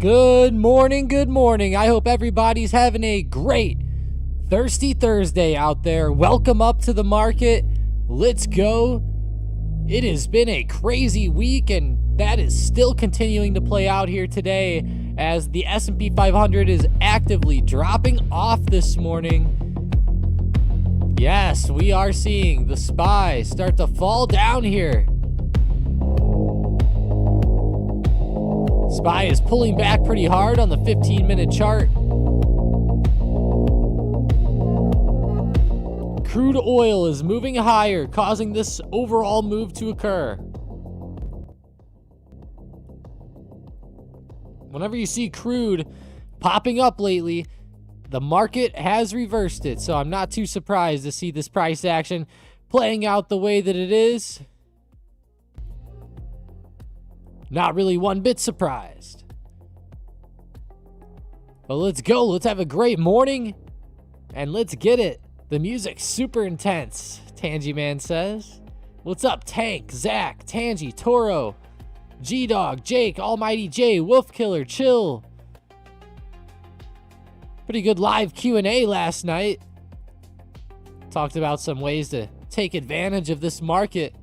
Good morning, good morning. I hope everybody's having a great Thirsty Thursday out there. Welcome up to the market. Let's go. It has been a crazy week, and that is still continuing to play out here today as the S&P 500 is actively dropping off this morning. Yes, we are seeing the SPY start to fall down here. SPY is pulling back pretty hard on the 15-minute chart. Crude oil is moving higher, causing this overall move to occur. Whenever you see crude popping up lately, the market has reversed it, so I'm not too surprised to see this price action playing out the way that it is. Not really one bit surprised. But let's go. Let's have a great morning. And let's get it. The music's super intense, Tangy Man says. What's up, Tank, Zach, Tangy, Toro, G-Dog, Jake, Almighty J, Wolf Killer, Chill. Pretty good live Q&A last night. Talked about some ways to take advantage of this market.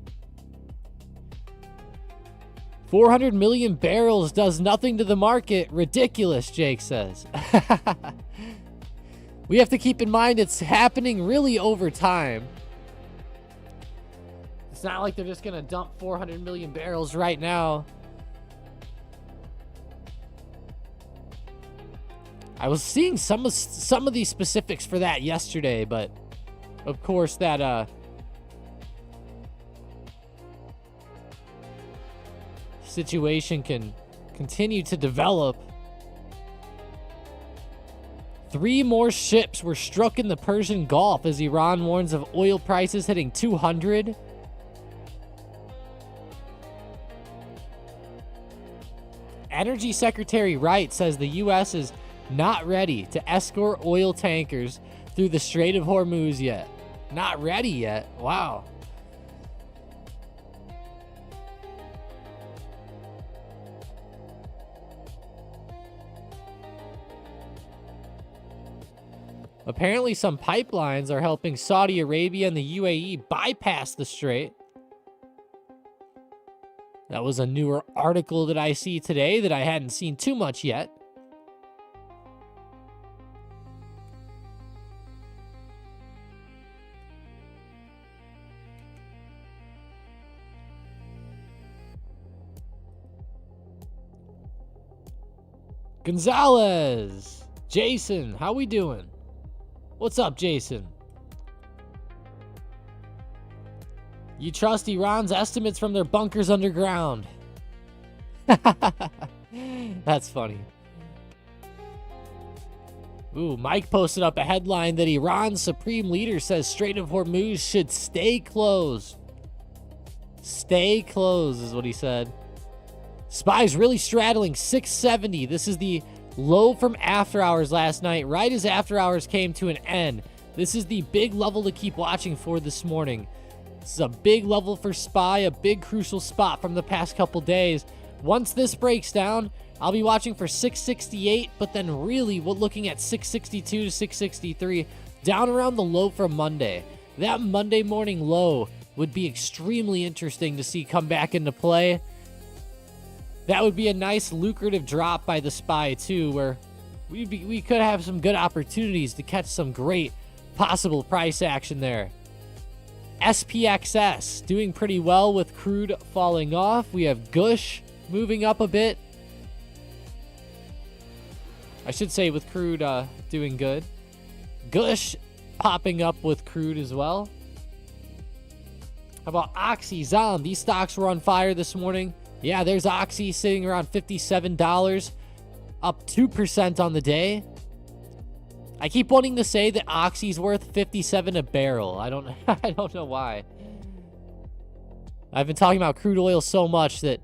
400 million barrels does nothing to the market. Ridiculous, Jake says. We have to keep in mind it's happening really over time. It's not like they're just going to dump 400 million barrels right now. I was seeing some of these specifics for that yesterday, but of course that situation can continue to develop. 3 more ships were struck in the Persian Gulf as Iran warns of oil prices hitting 200. Energy Secretary Wright says the U.S. is not ready to escort oil tankers through the Strait of Hormuz yet. Not ready yet? Wow. Apparently, some pipelines are helping Saudi Arabia and the UAE bypass the strait. That was a newer article that I see today that I hadn't seen too much yet. Gonzalez, Jason, how we doing? What's up, Jason? You trust Iran's estimates from their bunkers underground. That's funny. Ooh, Mike posted up a headline that Iran's supreme leader says Strait of Hormuz should stay closed. Stay closed is what he said. SPY's really straddling 670. This is the low from after hours last night, right as after hours came to an end. This is the big level to keep watching for this morning. This is a big level for SPY, a big crucial spot from the past couple days. Once this breaks down, I'll be watching for 668, but then really looking at 662 to 663, down around the low from Monday. That Monday morning low would be extremely interesting to see come back into play. That would be a nice lucrative drop by the SPY too, where we could have some good opportunities to catch some great possible price action there. SPXS doing pretty well with crude falling off. We have Gush moving up a bit. I should say with crude doing good. Gush popping up with crude as well. How about Oxy, Zom? These stocks were on fire this morning. Yeah, there's Oxy sitting around $57, up 2% on the day. I keep wanting to say that Oxy's worth $57 a barrel. I don't know why. I've been talking about crude oil so much that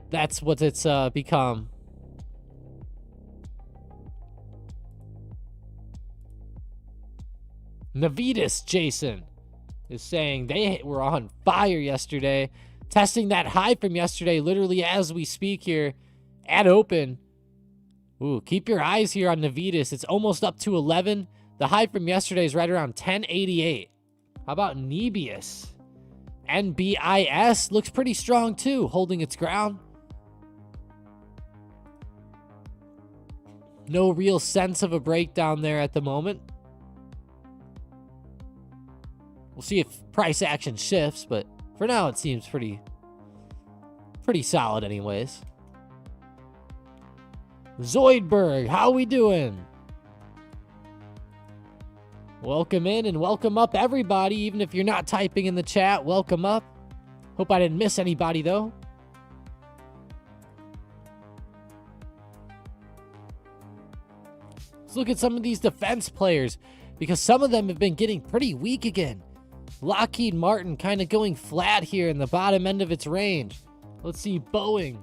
that's what it's become. Navitas Jason is saying they were on fire yesterday. Testing that high from yesterday literally as we speak here at open. Ooh, keep your eyes here on Navitas. It's almost up to 11. The high from yesterday is right around 1088. How about Nebius? NBIS looks pretty strong too, holding its ground. No real sense of a breakdown there at the moment. We'll see if price action shifts, but for now it seems pretty solid anyways. Zoidberg, how we doing? Welcome in and welcome up, everybody. Even if you're not typing in the chat, welcome up. Hope I didn't miss anybody, though. Let's look at some of these defense players, because some of them have been getting pretty weak again. Lockheed Martin kind of going flat here in the bottom end of its range. Let's see, Boeing.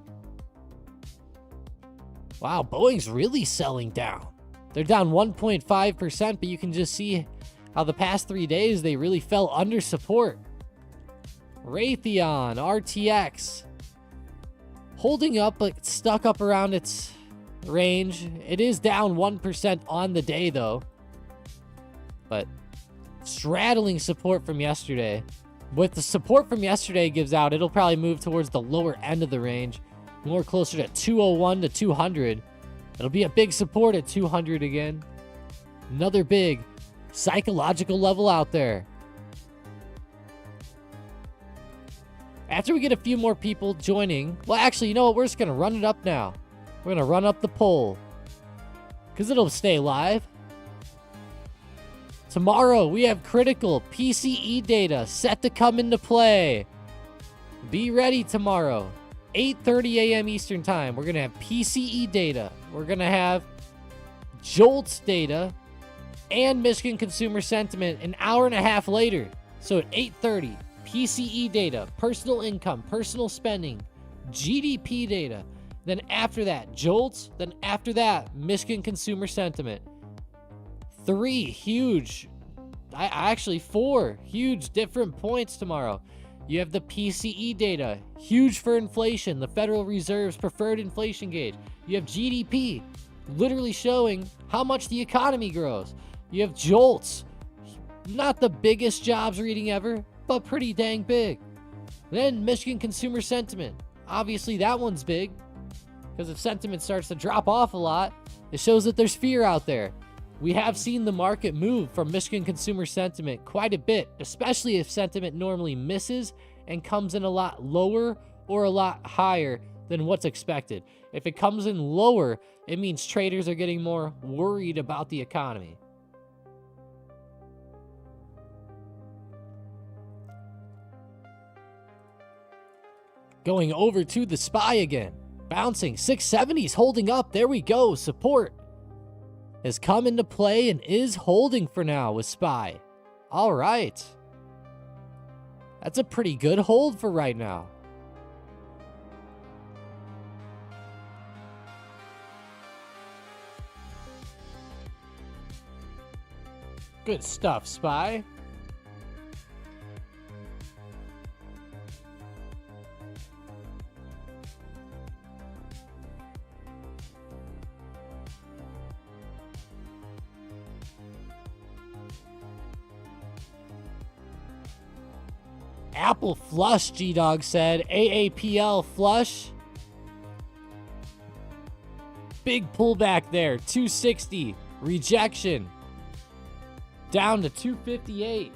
Wow, Boeing's really selling down. They're down 1.5%, but you can just see how the past 3 days they really fell under support. Raytheon, RTX, holding up, but stuck up around its range. It is down 1% on the day, though, but straddling support from yesterday. With the support from yesterday gives out, it'll probably move towards the lower end of the range, more closer to 201 to 200. It'll be a big support at 200 again. Another big psychological level out there. After we get a few more people joining, well, actually, you know what? We're just going to run it up now. We're going to run up the poll because it'll stay live. Tomorrow, we have critical PCE data set to come into play. Be ready tomorrow. 8:30 a.m. Eastern Time. We're going to have PCE data. We're going to have JOLTS data and Michigan consumer sentiment an hour and a half later. So at 8:30, PCE data, personal income, personal spending, GDP data. Then after that, JOLTS. Then after that, Michigan consumer sentiment. Four huge different points tomorrow. You have the PCE data, huge for inflation, the Federal Reserve's preferred inflation gauge. You have GDP, literally showing how much the economy grows. You have JOLTS, not the biggest jobs reading ever, but pretty dang big. Then Michigan consumer sentiment. Obviously that one's big, because if sentiment starts to drop off a lot, it shows that there's fear out there. We have seen the market move from Michigan consumer sentiment quite a bit, especially if sentiment normally misses and comes in a lot lower or a lot higher than what's expected. If it comes in lower, it means traders are getting more worried about the economy. Going over to the SPY again, bouncing 670s, holding up. There we go. Support has come into play and is holding for now with SPY. All right. That's a pretty good hold for right now. Good stuff, SPY. Apple flush, G-Dog said. AAPL flush. Big pullback there. 260. Rejection. Down to 258.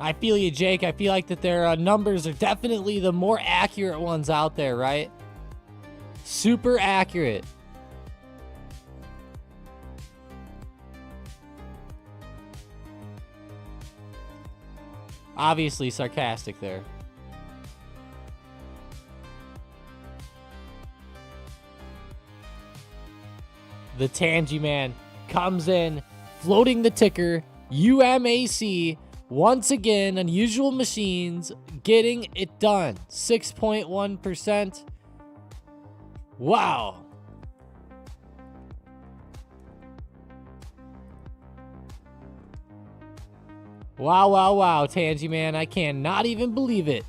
I feel you, Jake. I feel like that their numbers are definitely the more accurate ones out there, right? Super accurate. Obviously sarcastic there. The Tangy Man comes in, floating the ticker, UMAC. Once again, Unusual Machines getting it done. 6.1%. Wow. Wow, wow, wow, Tangy man. I cannot even believe it.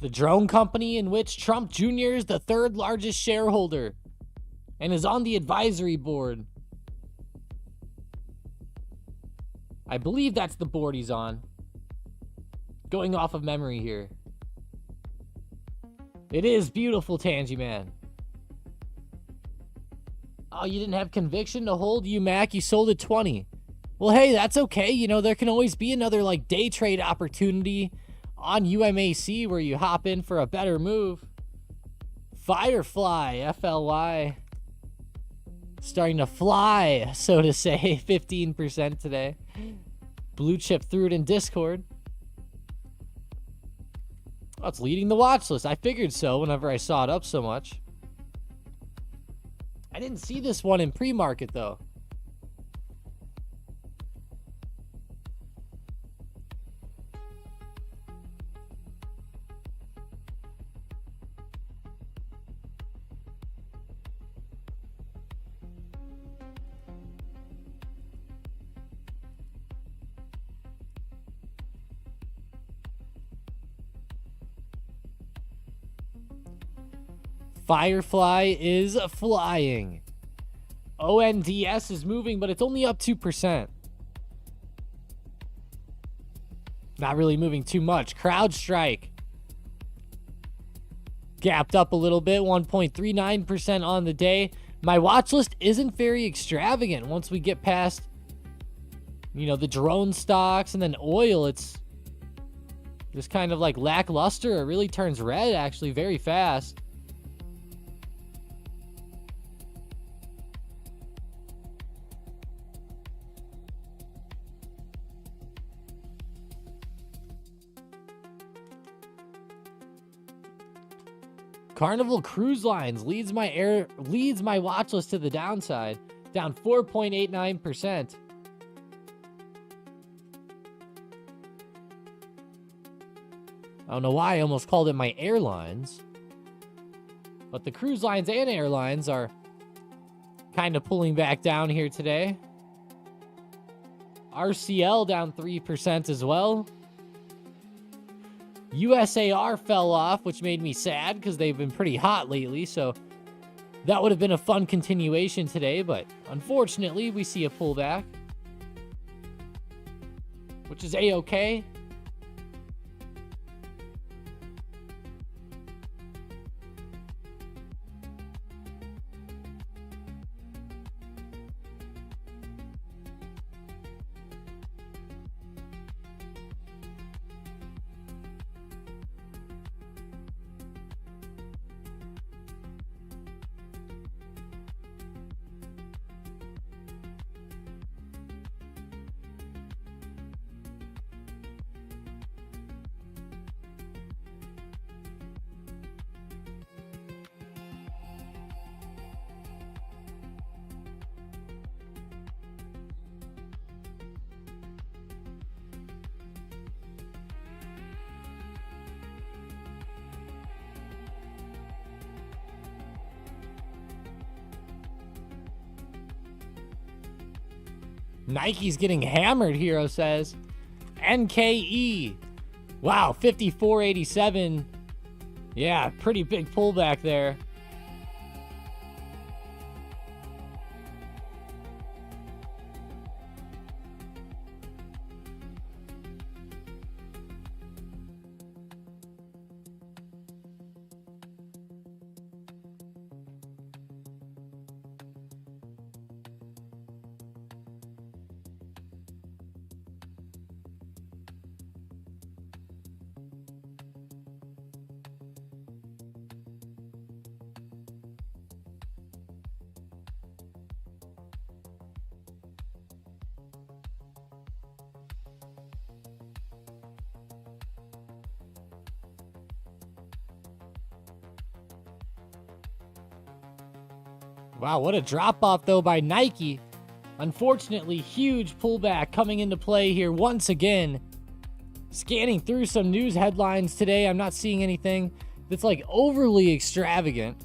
The drone company in which Trump Jr. is the third largest shareholder and is on the advisory board. I believe that's the board he's on. Going off of memory here. It is beautiful, Tangy man. Oh, you didn't have conviction to hold UMAC? You sold at 20. Well, hey, that's okay. You know, there can always be another like day trade opportunity on UMAC where you hop in for a better move. Firefly, FLY. Starting to fly, so to say, 15% today. Blue chip threw it in Discord. Oh, it's leading the watch list. I figured so whenever I saw it up so much. I didn't see this one in pre-market, though. Firefly is flying. ONDS is moving, but it's only up 2%. Not really moving too much. CrowdStrike gapped up a little bit, 1.39% on the day. My watch list isn't very extravagant. Once we get past, you know, the drone stocks and then oil, it's just kind of like lackluster. It really turns red actually very fast. Carnival Cruise Lines leads my watch list to the downside, down 4.89%. I don't know why I almost called it my airlines, but the cruise lines and airlines are kind of pulling back down here today. RCL down 3% as well. USAR fell off, which made me sad because they've been pretty hot lately, so that would have been a fun continuation today, but unfortunately, we see a pullback, which is A-okay. Nike's getting hammered, Hero says. NKE. Wow, 54.87. Yeah, pretty big pullback there. Wow, what a drop-off, though, by Nike. Unfortunately, huge pullback coming into play here once again. Scanning through some news headlines today, I'm not seeing anything that's like overly extravagant.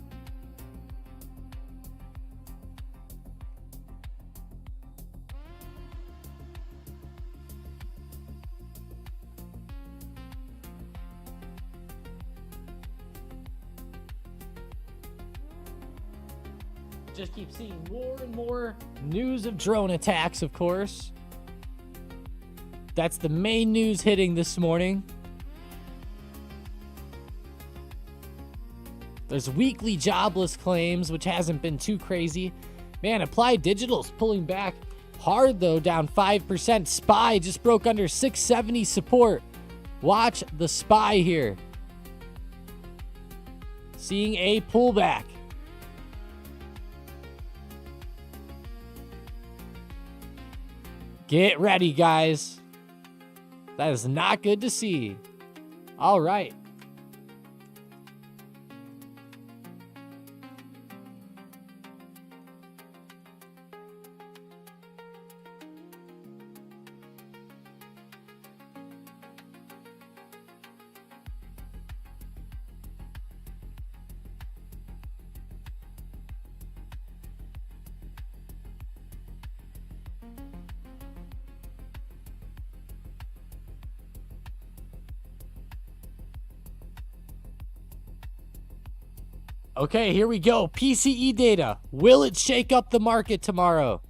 Just keep seeing more and more news of drone attacks, of course. That's the main news hitting this morning. There's weekly jobless claims, which hasn't been too crazy. Man, Applied Digital's pulling back hard, though, down 5%. SPY just broke under 670 support. Watch the SPY here. Seeing a pullback. Get ready, guys. That is not good to see. All right. Okay, here we go. PCE data. Will it shake up the market tomorrow?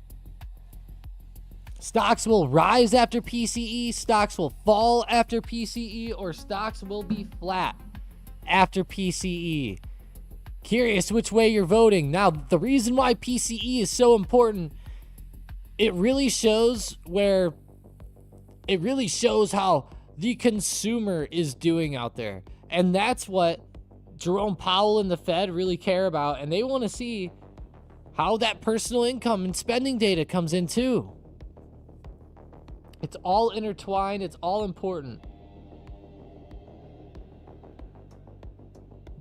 Stocks will rise after PCE, stocks will fall after PCE, or stocks will be flat after PCE. Curious which way you're voting. Now, the reason why PCE is so important, it really shows how the consumer is doing out there. And that's what Jerome Powell and the Fed really care about, and they want to see how that personal income and spending data comes in too. It's all intertwined. It's all important.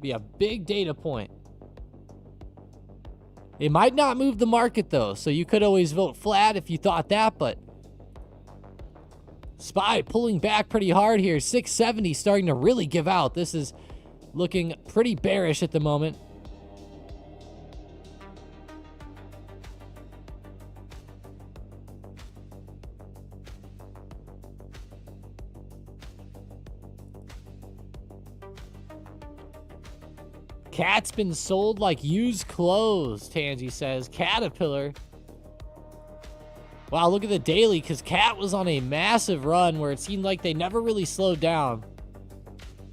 Be a big data point. It might not move the market, though, so you could always vote flat if you thought that, but SPY pulling back pretty hard here. 670 starting to really give out. This is looking pretty bearish at the moment. Cat's been sold like used clothes, Tangi says. Caterpillar. Wow, look at the daily, because Cat was on a massive run where it seemed like they never really slowed down.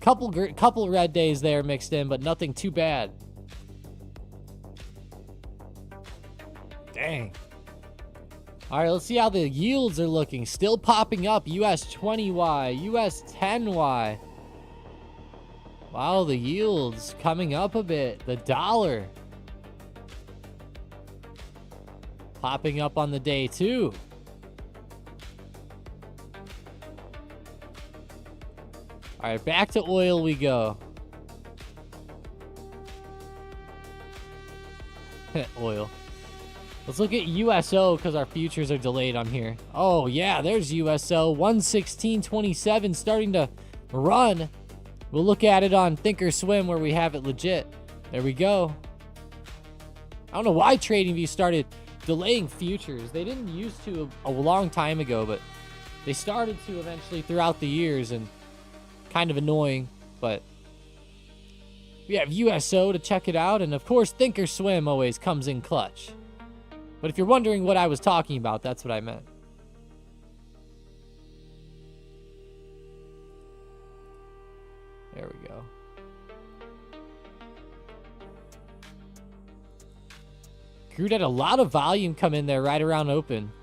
Couple red days there mixed in, but nothing too bad. Dang. All right, let's see how the yields are looking. Still popping up. US 20Y, US 10Y. Wow, the yields coming up a bit. The dollar popping up on the day too. All right, back to oil we go. Oil. Let's look at USO because our futures are delayed on here. Oh, yeah, there's USO. 116.27 starting to run. We'll look at it on Thinkorswim where we have it legit. There we go. I don't know why TradingView started delaying futures. They didn't used to a long time ago, but they started to eventually throughout the years, and kind of annoying, but we have USO to check it out, and of course Thinkorswim always comes in clutch. But if you're wondering what I was talking about, that's what I meant. There we go. Crude had a lot of volume come in there right around open.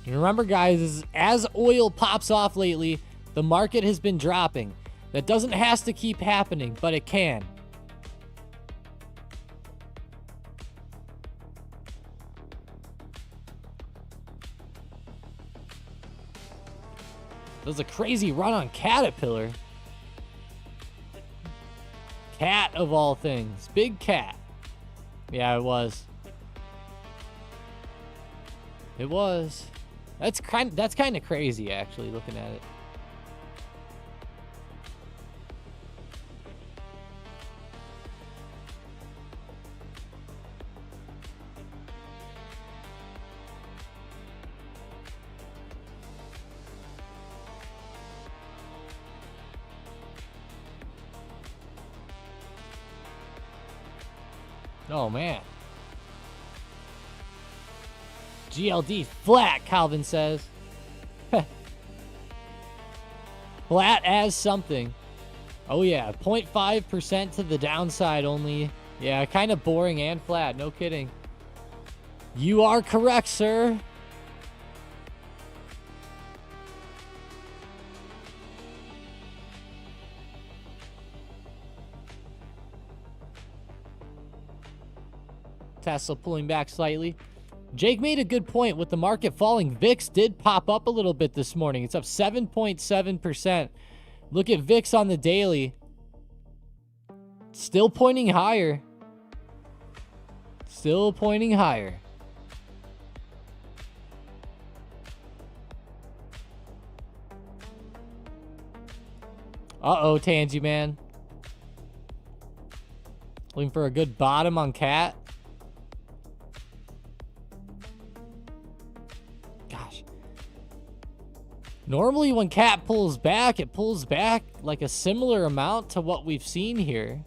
And remember, guys, as oil pops off lately, the market has been dropping. That doesn't have to keep happening, but it can. That was a crazy run on Caterpillar. Cat of all things. Big cat. Yeah, it was. It was. That's kind of crazy, actually, looking at it. Oh, man. GLD flat, Calvin says. Flat as something. Oh, yeah. 0.5% to the downside only. Yeah, kind of boring and flat. No kidding. You are correct, sir. Tesla pulling back slightly. Jake made a good point. With the market falling, VIX did pop up a little bit this morning. It's up 7.7%. Look at VIX on the daily. Still pointing higher. Still pointing higher. Uh-oh, Tangy Man. Looking for a good bottom on Cat. Gosh. Normally when Cat pulls back, it pulls back like a similar amount to what we've seen here.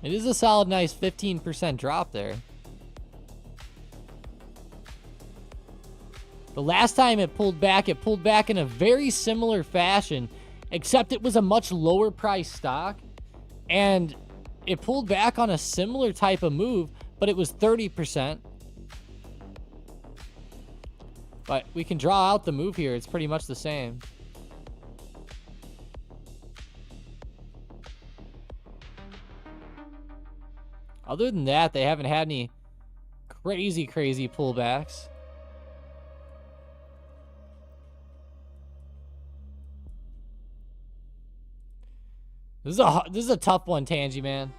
It is a solid, nice 15% drop there. The last time it pulled back in a very similar fashion, except it was a much lower price stock, and it pulled back on a similar type of move, but it was 30%. But we can draw out the move here. It's pretty much the same. Other than that, they haven't had any crazy pullbacks. This is a tough one, Tangy Man.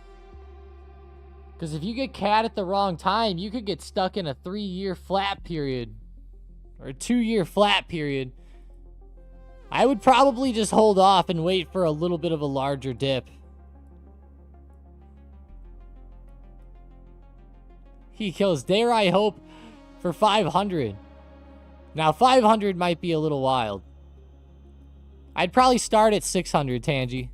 Because if you get Cat at the wrong time, you could get stuck in a 3-year flat period. Or a 2-year flat period. I would probably just hold off and wait for a little bit of a larger dip. He kills Dare I Hope for 500. Now 500 might be a little wild. I'd probably start at 600, Tangy.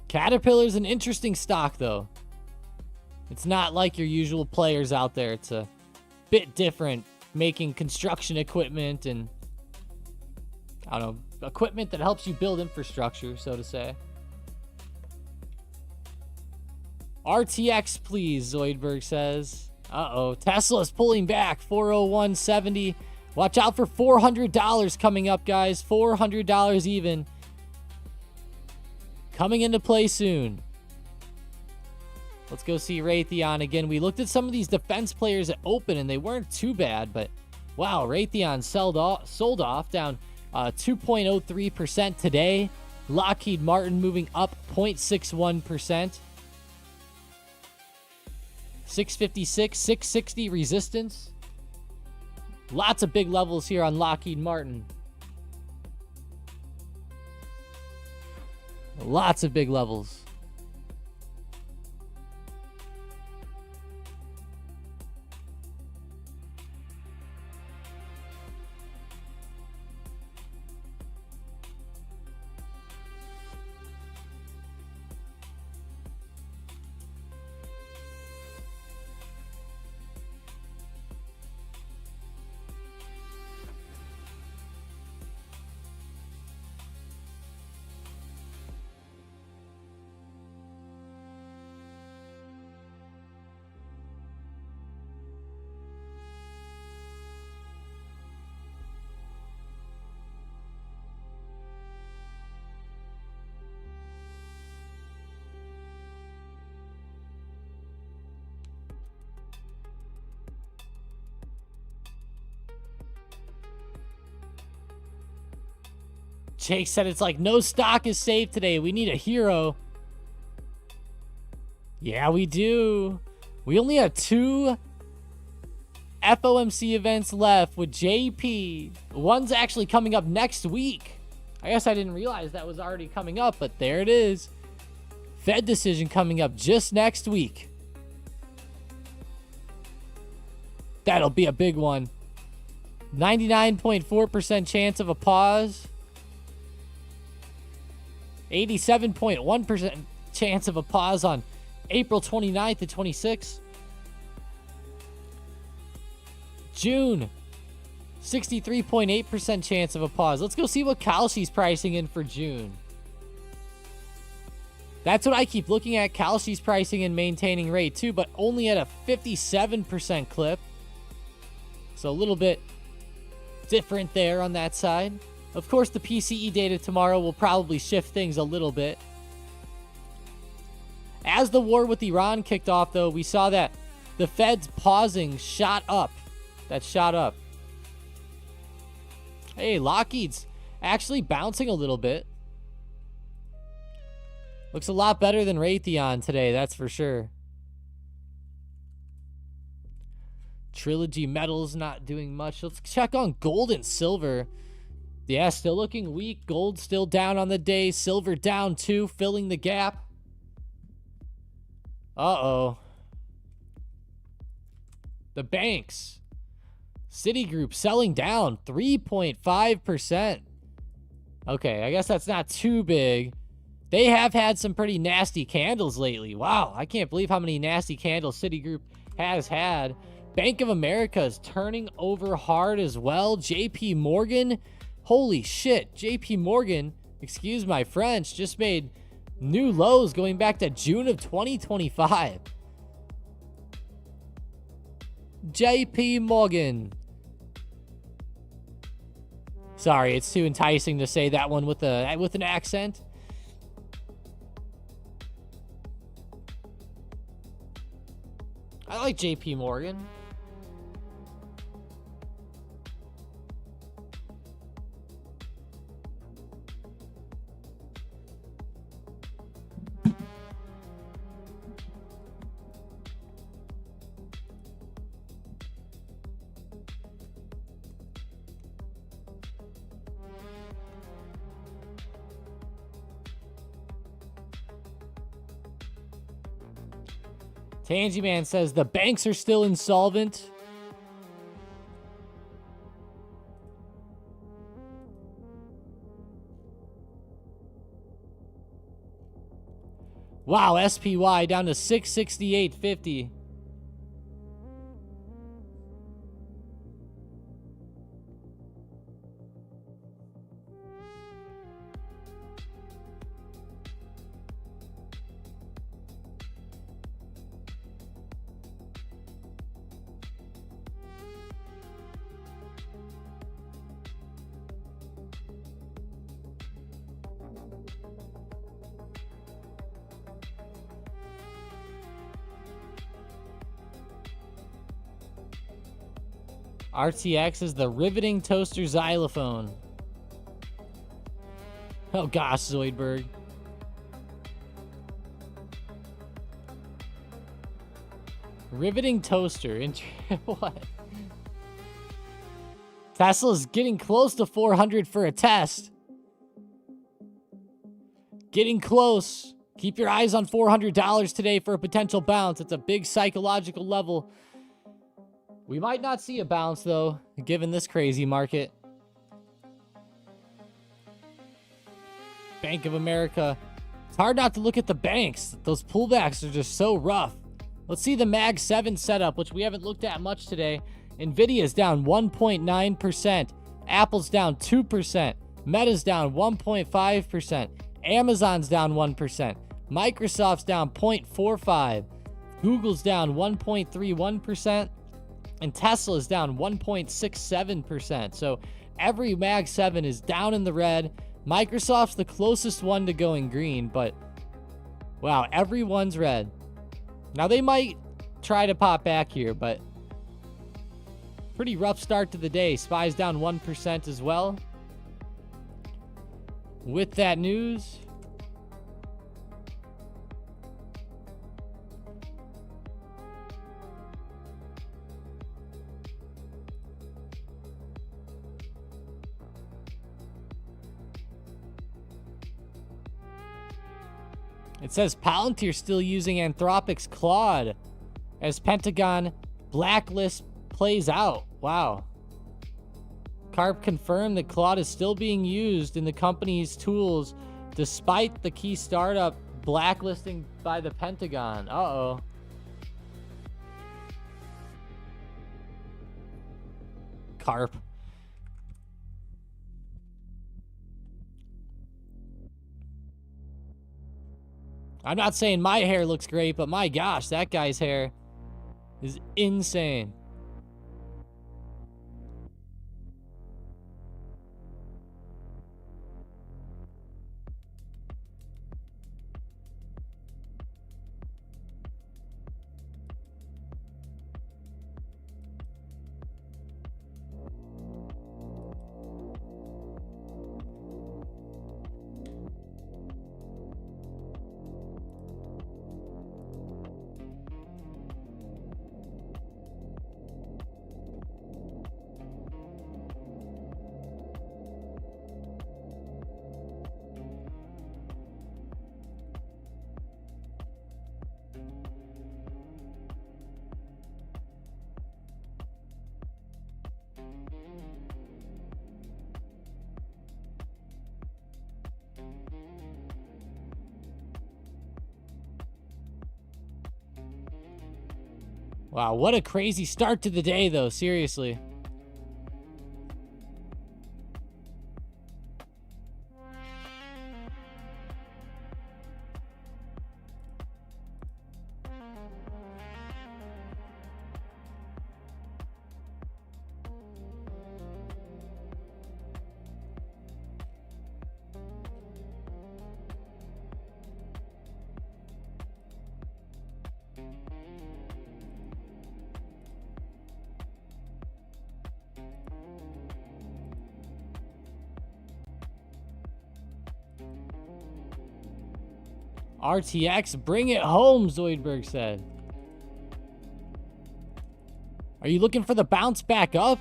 Caterpillar's an interesting stock, though. It's not like your usual players out there. It's a bit different, making construction equipment and, I don't know, equipment that helps you build infrastructure, so to say. RTX, please, Zoidberg says. Uh-oh, Tesla's pulling back, 401.70. Watch out for $400 coming up, guys. $400 even. Coming into play soon. Let's go see Raytheon again. We looked at some of these defense players at open, and they weren't too bad, but wow, Raytheon sold off down 2.03% today. Lockheed Martin moving up 0.61%. 656, 660 resistance. Lots of big levels here on Lockheed Martin. Lots of big levels. Jake said it's like no stock is safe today. We need a hero. Yeah, we do. We only have 2 FOMC events left with JP. One's actually coming up next week. I guess I didn't realize that was already coming up, but there it is. Fed decision coming up just next week. That'll be a big one. 99.4% chance of a pause. 87.1% chance of a pause on April 29th to 26th. June, 63.8% chance of a pause. Let's go see what Kalshi's pricing in for June. That's what I keep looking at. Kalshi's pricing and maintaining rate too, but only at a 57% clip. So a little bit different there on that side. Of course, the PCE data tomorrow will probably shift things a little bit. As the war with Iran kicked off, though, we saw that the Fed's pausing shot up. That shot up. Hey, Lockheed's actually bouncing a little bit. Looks a lot better than Raytheon today, that's for sure. Trilogy Metals not doing much. Let's check on gold and silver. Yeah, still looking weak. Gold still down on the day. Silver down too, filling the gap. Uh-oh. The banks. Citigroup selling down 3.5%. Okay, I guess that's not too big. They have had some pretty nasty candles lately. Wow, I can't believe how many nasty candles Citigroup has had. Bank of America is turning over hard as well. JP Morgan, holy shit. JP Morgan, excuse my French, just made new lows going back to June of 2025. JP Morgan. Sorry, it's too enticing to say that one with an accent. I like JP Morgan. Tangy Man says the banks are still insolvent. Wow, SPY down to 668.50. RTX is the riveting toaster xylophone. Oh gosh, Zoidberg. Riveting toaster. What? Tesla's getting close to 400 for a test. Getting close. Keep your eyes on $400 today for a potential bounce. It's a big psychological level. We might not see a bounce, though, given this crazy market. Bank of America. It's hard not to look at the banks. Those pullbacks are just so rough. Let's see the Mag 7 setup, which we haven't looked at much today. Nvidia's down 1.9%. Apple's down 2%. Meta's down 1.5%. Amazon's down 1%. Microsoft's down 0.45%. Google's down 1.31%. And Tesla is down 1.67%. So every Mag 7 is down in the red. Microsoft's the closest one to going green, but wow, everyone's red. Now they might try to pop back here, but pretty rough start to the day. SPY's down 1% as well. with that news, it says Palantir still using Anthropic's Claude as Pentagon blacklist plays out. Wow. Carp confirmed that Claude is still being used in the company's tools despite the key startup blacklisting by the Pentagon. Uh-oh. Carp. I'm not saying my hair looks great, but my gosh, that guy's hair is insane. Wow, what a crazy start to the day, though. Seriously. RTX, bring it home, Zoidberg said. Are you looking for the bounce back up?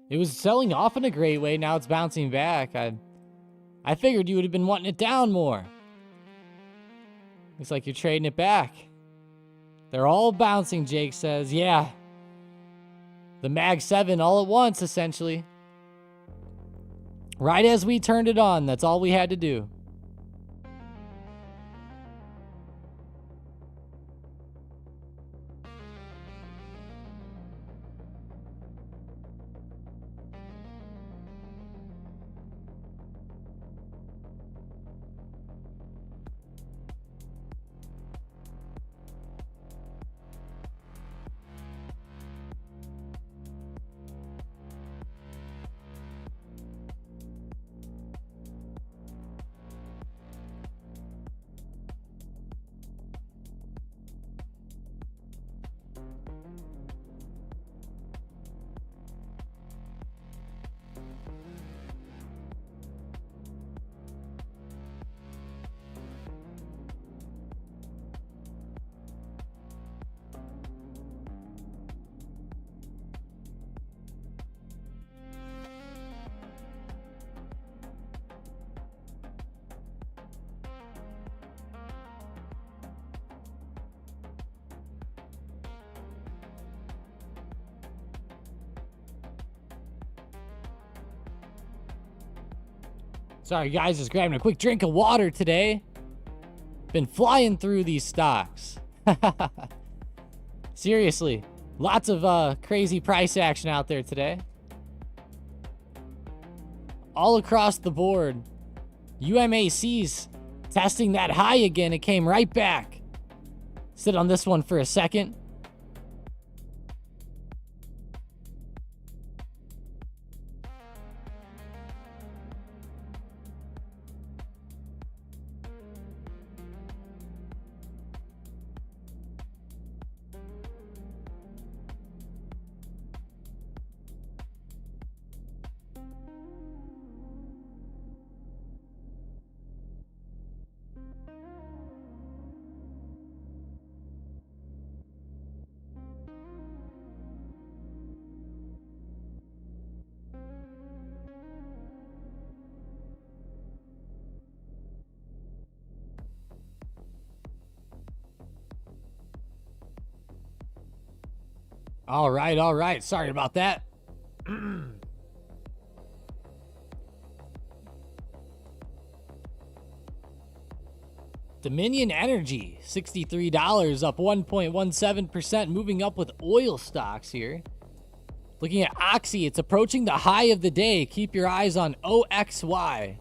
It was selling off in a great way. Now it's bouncing back. I figured you would have been wanting it down more. Looks like you're trading it back. They're all bouncing, Jake says. Yeah. The Mag 7 all at once, essentially. Right as we turned it on, that's all we had to do. Sorry, guys, just grabbing a quick drink of water today. Been flying through these stocks. Seriously, lots of crazy price action out there today. All across the board. UMAC's testing that high again. It came right back. Sit on this one for a second. All right. Sorry about that. Dominion Energy, $63, up 1.17%, moving up with oil stocks here. Looking at Oxy, it's approaching the high of the day. Keep your eyes on OXY.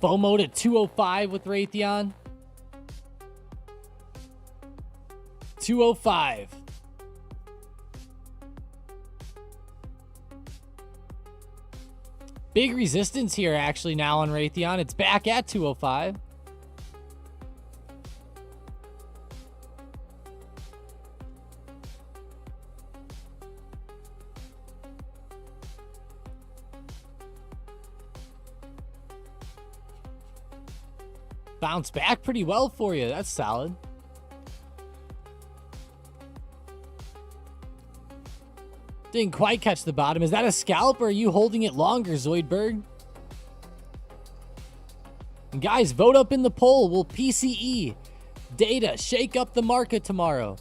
FOMO at 205 with Raytheon. 205. Big resistance here actually now on Raytheon. It's back at 205. Bounced back pretty well for you. That's solid. Didn't quite catch the bottom. Is that a scalp or are you holding it longer, Zoidberg? And guys, vote up in the poll. Will PCE data shake up the market tomorrow?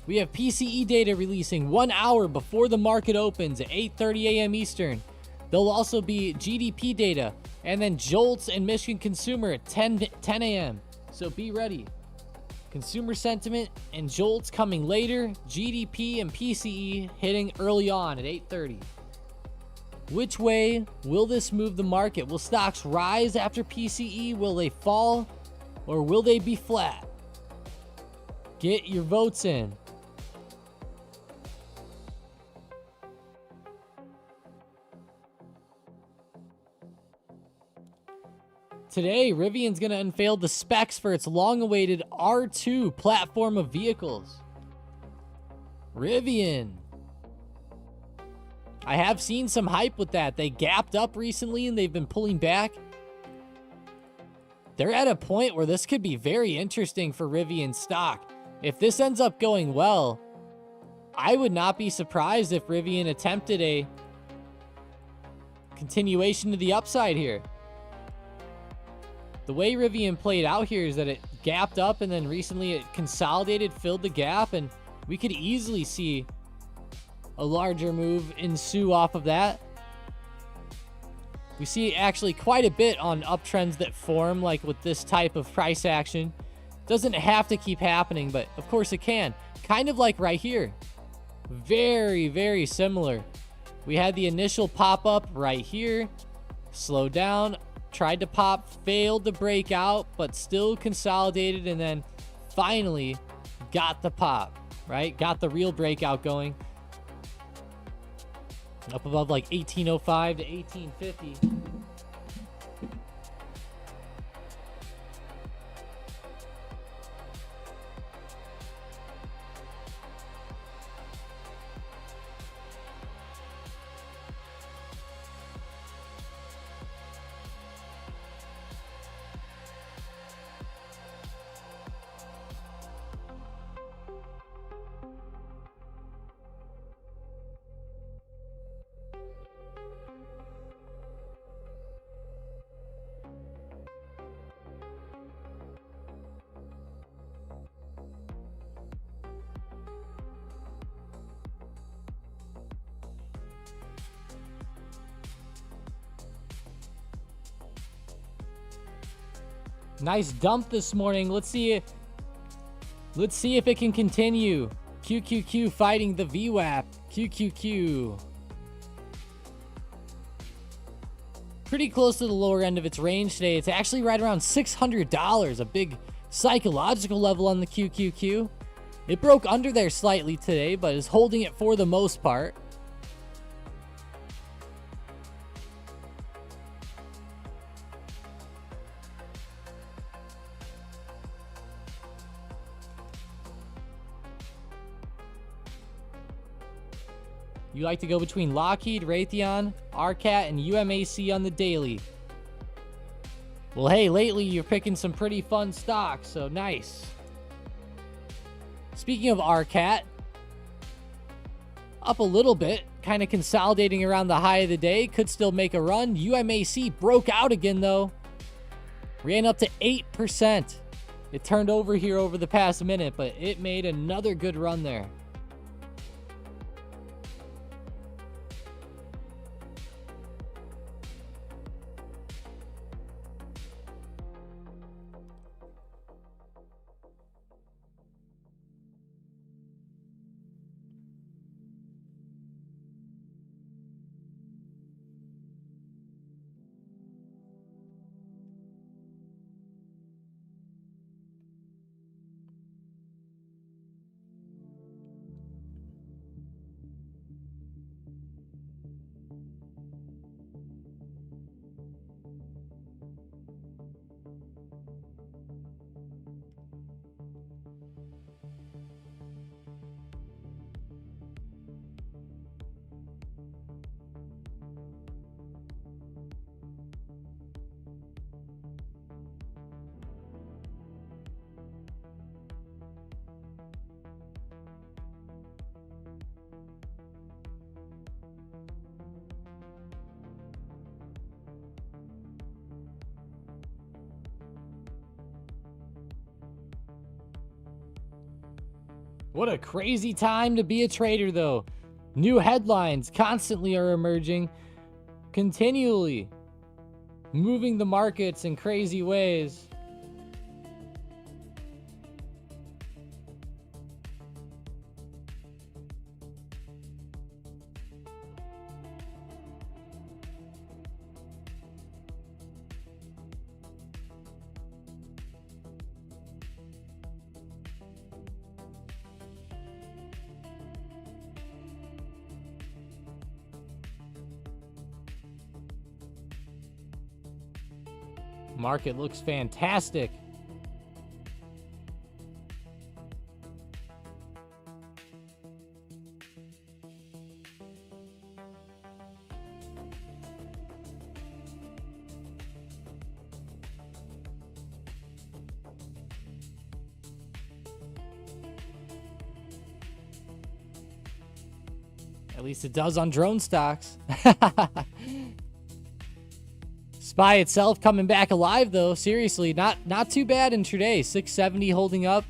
We have PCE data releasing 1 hour before the market opens at 8:30 a.m. Eastern. There'll also be GDP data and then Jolts and Michigan Consumer at 10 a.m. So be ready. Consumer sentiment and Jolts coming later. GDP and PCE hitting early on at 8:30. Which way will this move the market? Will stocks rise after PCE? Will they fall? Or will they be flat? Get your votes in. Today, Rivian's going to unveil the specs for its long-awaited R2 platform of vehicles. Rivian. I have seen some hype with that. They gapped up recently and they've been pulling back. They're at a point where this could be very interesting for Rivian stock. If this ends up going well, I would not be surprised if Rivian attempted a continuation to the upside here. The way Rivian played out here is that it gapped up and then recently it consolidated, filled the gap, and we could easily see a larger move ensue off of that. We see actually quite a bit on uptrends that form like with this type of price action. Doesn't have to keep happening, but of course it can. Kind of like right here. Very, very similar. We had the initial pop-up right here, slowed down, tried to pop, failed to break out, but still consolidated, and then finally got the pop, right? Got the real breakout going. Up above like 1805 to 1850. Nice dump this morning. Let's see if it can continue. QQQ fighting the VWAP. QQQ. Pretty close to the lower end of its range today. It's actually right around $600. A big Psychological level on the QQQ. It broke under there slightly today, but is holding it for the most part. You like to go between Lockheed, Raytheon, RCAT, and UMAC on the daily. Well, hey, lately you're picking some pretty fun stocks, so nice. Speaking of RCAT, up a little bit, kind of consolidating around the high of the day, could still make a run. UMAC broke out again, though. Ran up to 8%. It turned over here over the past minute, but it made another good run there. What a crazy time to be a trader, though. New headlines constantly are emerging, continually moving the markets in crazy ways. Market looks fantastic. At least it does on drone stocks. SPY itself coming back alive, though. Seriously, not too bad intraday. 670 holding up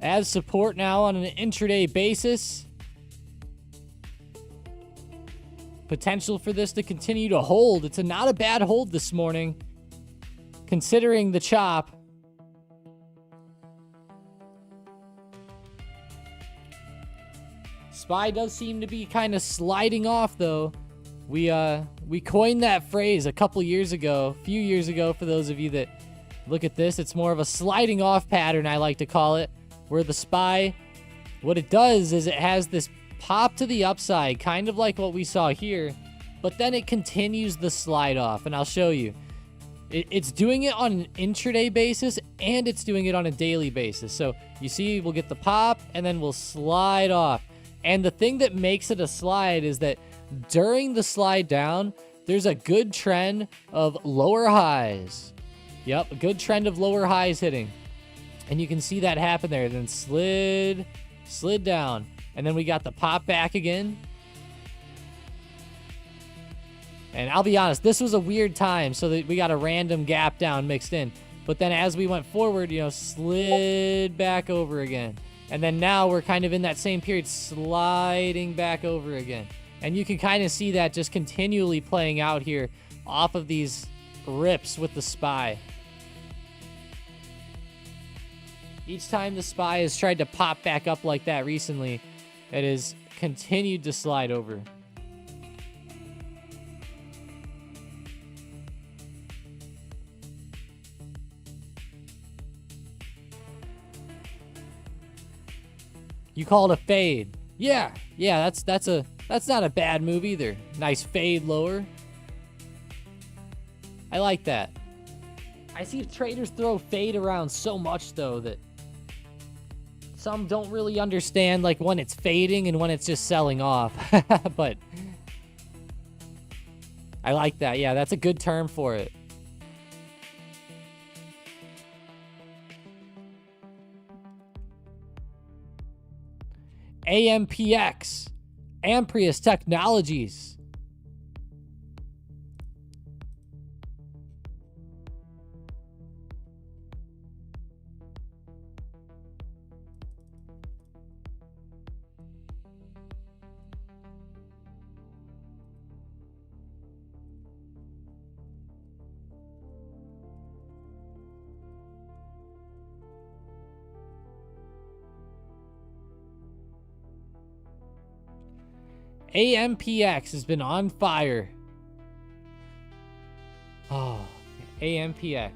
as support now on an intraday basis. Potential for this to continue to hold. It's not a bad hold this morning, considering the chop. SPY does seem to be kind of sliding off, though. We coined that phrase a few years ago, for those of you that look at this. It's more of a sliding off pattern, I like to call it, where the SPY, what it does is it has this pop to the upside, kind of like what we saw here, but then it continues the slide off, and I'll show you. It's doing it on an intraday basis, and it's doing it on a daily basis. So you see, we'll get the pop, and then we'll slide off. And the thing that makes it a slide is that during the slide down, there's a good trend of lower highs. Yep, a good trend of lower highs hitting. And you can see that happen there. Then slid down. And then we got the pop back again. And I'll be honest, this was a weird time, so that we got a random gap down mixed in. But then as we went forward, slid back over again. And then now we're kind of in that same period, sliding back over again. And you can kind of see that just continually playing out here off of these rips with the SPY. Each time the SPY has tried to pop back up like that recently, it has continued to slide over. You call it a fade. Yeah, that's not a bad move either. Nice fade lower. I like that. I see traders throw fade around so much though that some don't really understand like when it's fading and when it's just selling off. But I like that. Yeah, that's a good term for it. AMPX, Amprius Technologies. AMPX has been on fire. Oh, AMPX.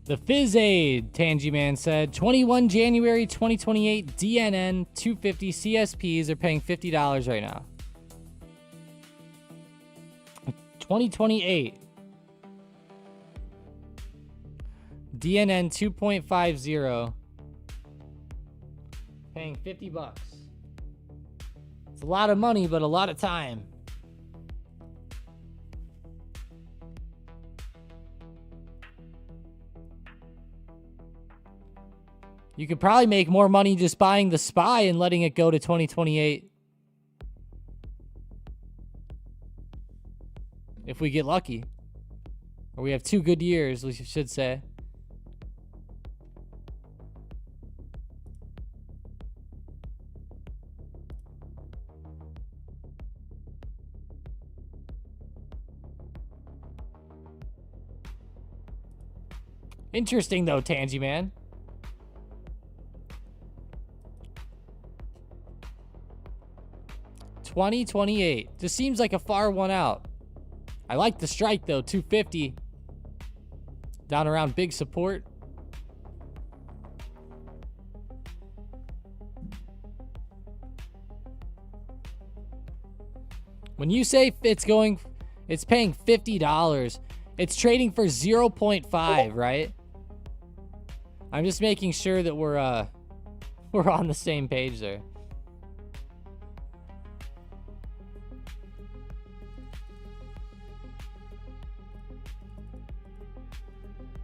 The Fizz Aid, Tangy Man said, 21 January 2028 DNN 250 CSPs are paying $50 right now. 2028 DNN 2.50 paying $50. It's a lot of money, but a lot of time. You could probably make more money just buying the SPY and letting it go to 2028. If we get lucky. Or we have 2 good years, we should say. Interesting though, Tangy Man. $20.28. Just seems like a far one out. I like the strike though, 250. Down around big support. When you say it's paying $50, it's trading for 0.5, right? I'm just making sure that we're on the same page there.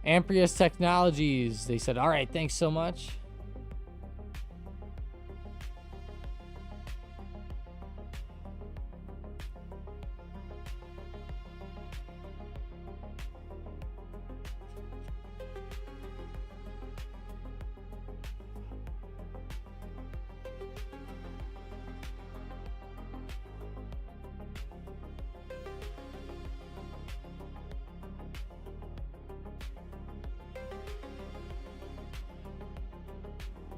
Amprius Technologies, they said, all right, thanks so much.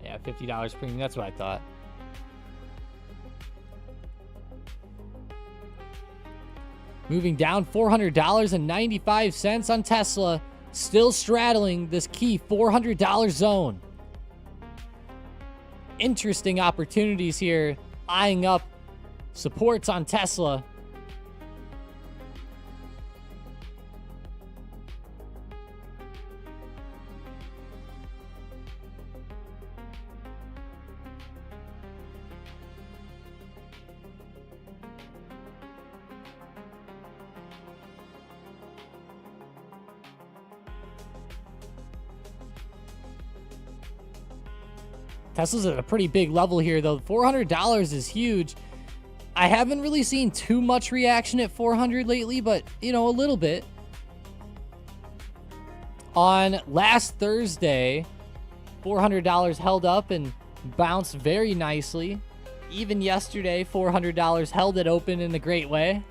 Yeah, $50 premium. That's what I thought. Moving down $400.95 on Tesla. Still straddling this key $400 zone. Interesting opportunities here. Eyeing up supports on Tesla. Tesla's at a pretty big level here, though. $400 is huge. I haven't really seen too much reaction at 400 lately, but, you know, a little bit. On last Thursday, $400 held up and bounced very nicely. Even yesterday, $400 held it open in a great way.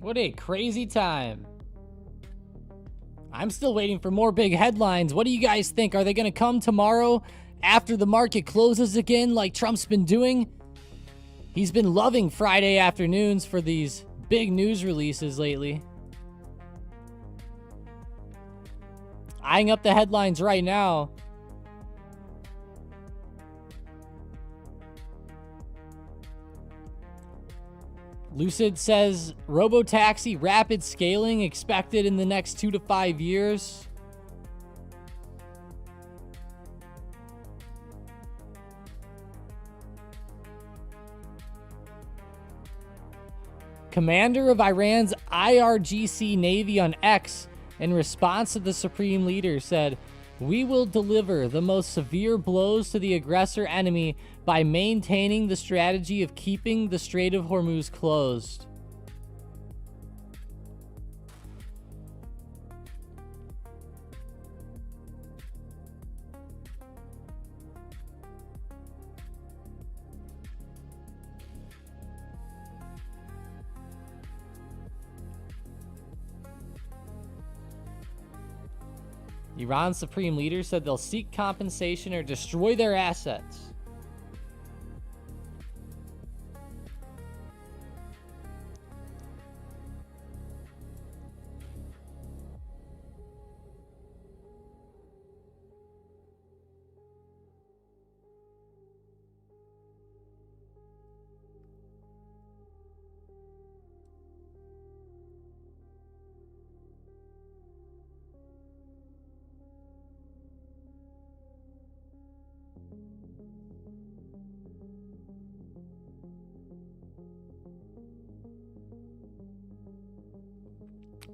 What a crazy time. I'm still waiting for more big headlines. What do you guys think? Are they going to come tomorrow after the market closes again like Trump's been doing? He's been loving Friday afternoons for these big news releases lately. Eyeing up the headlines right now. Lucid says robotaxi rapid scaling expected in the next 2 to 5 years. Commander of Iran's IRGC Navy on X, in response to the supreme leader, said, "We will deliver the most severe blows to the aggressor enemy by maintaining the strategy of keeping the Strait of Hormuz closed." Iran's supreme leader said they'll seek compensation or destroy their assets.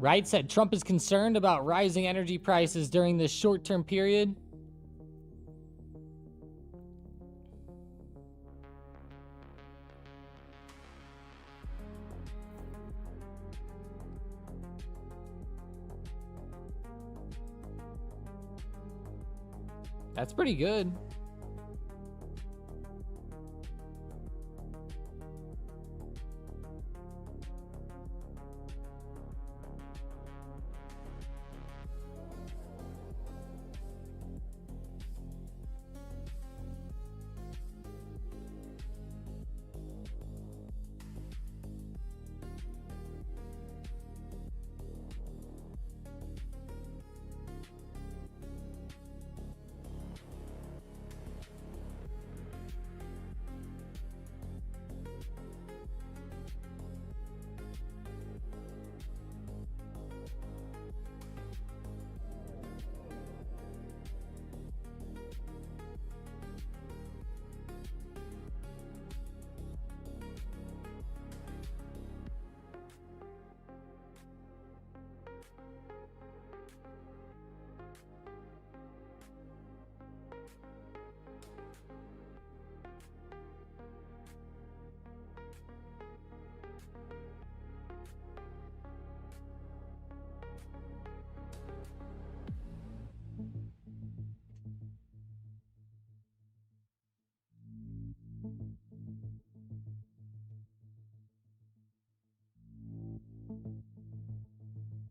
Wright said Trump is concerned about rising energy prices during this short-term period. That's pretty good.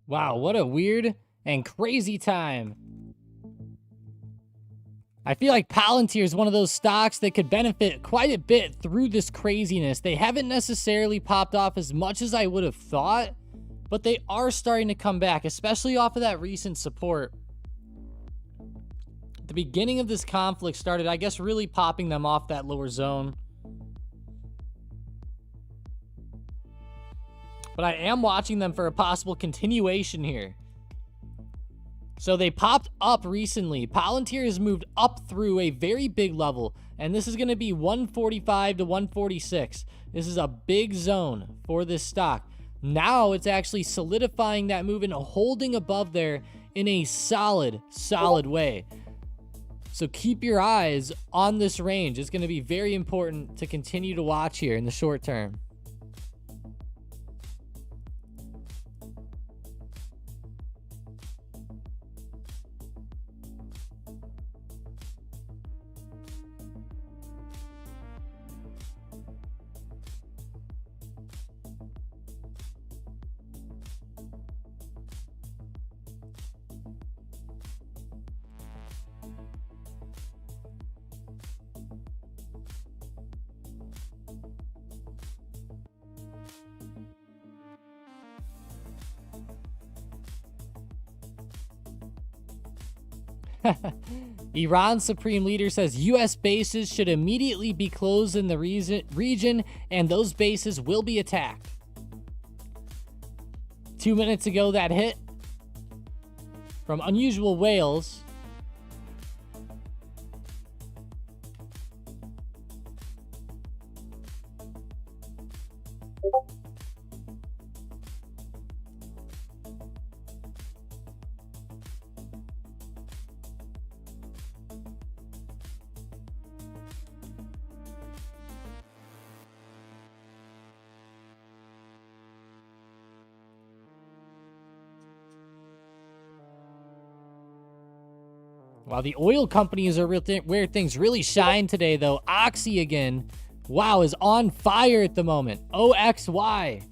Wow, what a weird and crazy time. I feel like Palantir is one of those stocks that could benefit quite a bit through this craziness. They haven't necessarily popped off as much as I would have thought, but they are starting to come back, especially off of that recent support. The beginning of this conflict started, I guess, really popping them off that lower zone. But I am watching them for a possible continuation here. So they popped up recently. Palantir has moved up through a very big level, and this is going to be 145 to 146. This is a big zone for this stock. Now it's actually solidifying that move and holding above there in a solid way. So keep your eyes on this range. It's going to be very important to continue to watch here in the short term. Iran's supreme leader says U.S. bases should immediately be closed in the region, and those bases will be attacked. 2 minutes ago, that hit from Unusual Whales. While the oil companies are where things really shine today, though, Oxy again, wow, is on fire at the moment. OXY.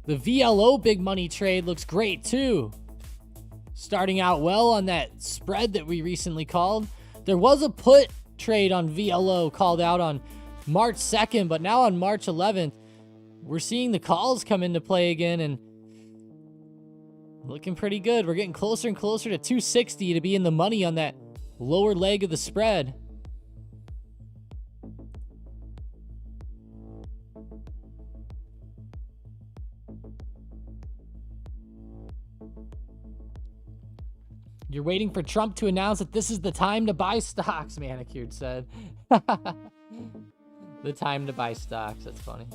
The VLO big money trade looks great, too. Starting out well on that spread that we recently called. There was a put trade on VLO called out on March 2nd, but now on March 11th, we're seeing the calls come into play again, and looking pretty good. We're getting closer and closer to 260 to be in the money on that lower leg of the spread. You're waiting for Trump to announce that this is the time to buy stocks, Manicured said. The time to buy stocks. That's funny.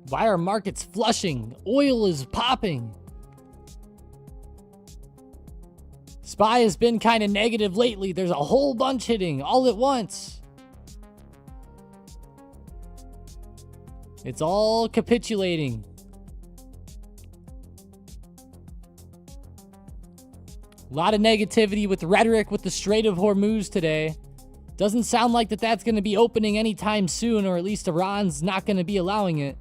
Why are markets flushing? Oil is popping. SPY has been kind of negative lately. There's a whole bunch hitting all at once. It's all capitulating. A lot of negativity with rhetoric with the Strait of Hormuz today. Doesn't sound like that's going to be opening anytime soon, or at least Iran's not going to be allowing it.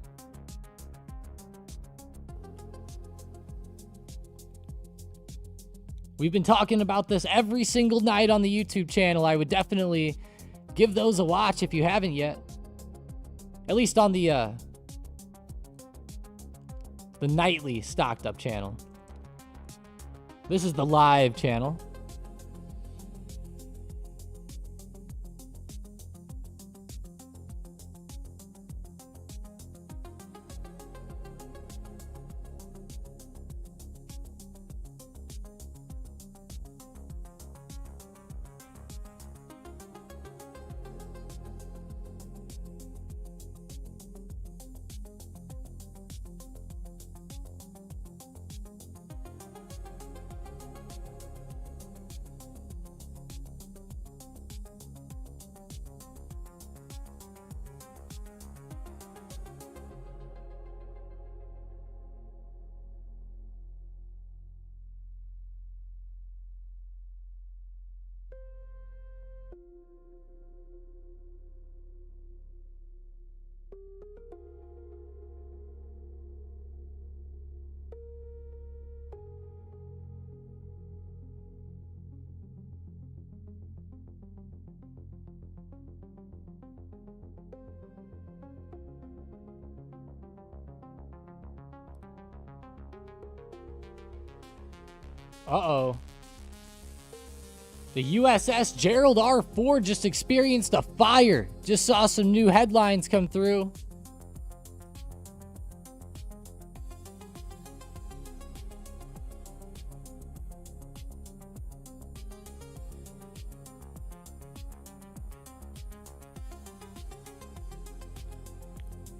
We've been talking about this every single night on the YouTube channel. I would definitely give those a watch if you haven't yet. At least on the nightly Stocked Up channel. This is the live channel. Uh-oh. The USS Gerald R. Ford just experienced a fire. Just saw some new headlines come through.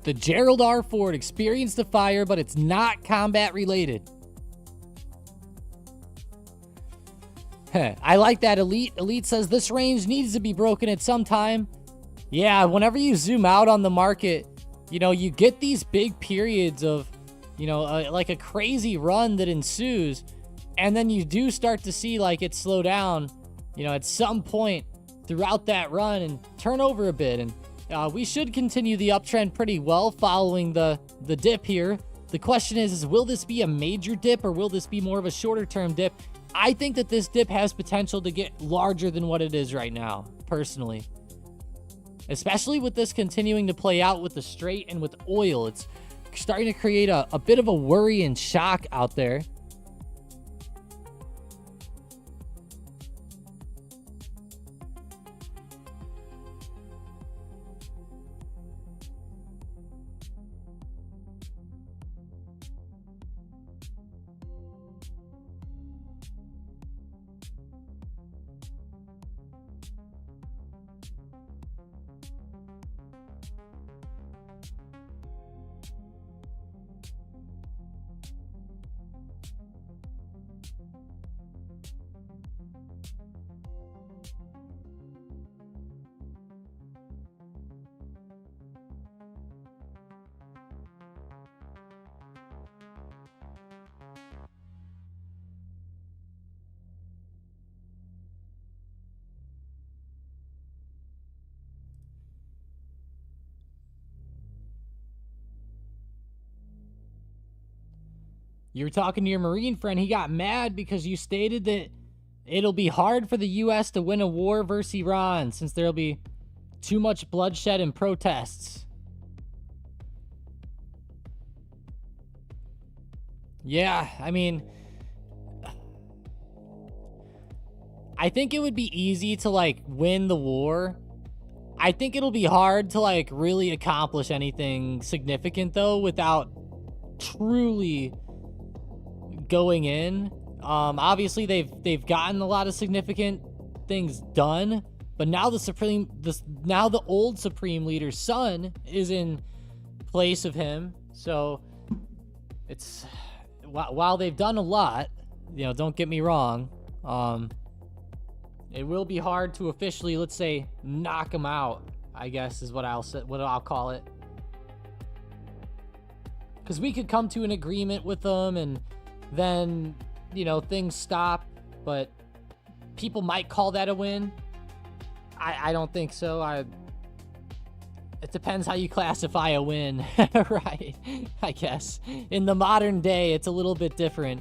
The Gerald R. Ford experienced a fire, but it's not combat related. I like that. Elite says this range needs to be broken at some time. Yeah, whenever you zoom out on the market, you know, you get these big periods of, you know, like a crazy run that ensues. And then you do start to see like it slow down, you know, at some point throughout that run and turn over a bit. And we should continue the uptrend pretty well following the dip here. The question is will this be a major dip or will this be more of a shorter term dip? I think that this dip has potential to get larger than what it is right now, personally. Especially with this continuing to play out with the Strait and with oil. It's starting to create a bit of a worry and shock out there. You were talking to your Marine friend. He got mad because you stated that it'll be hard for the U.S. to win a war versus Iran since there'll be too much bloodshed and protests. Yeah, I mean, I think it would be easy to, like, win the war. I think it'll be hard to, like, really accomplish anything significant, though, without truly going in. Obviously they've gotten a lot of significant things done, but now the old supreme leader's son is in place of him, So it's, while they've done a lot, don't get me wrong, it will be hard to officially, let's say, knock them out, I guess is what I'll call it. Because we could come to an agreement with them and then, things stop, but people might call that a win. I don't think so. It depends how you classify a win, right? I guess. In the modern day, it's a little bit different.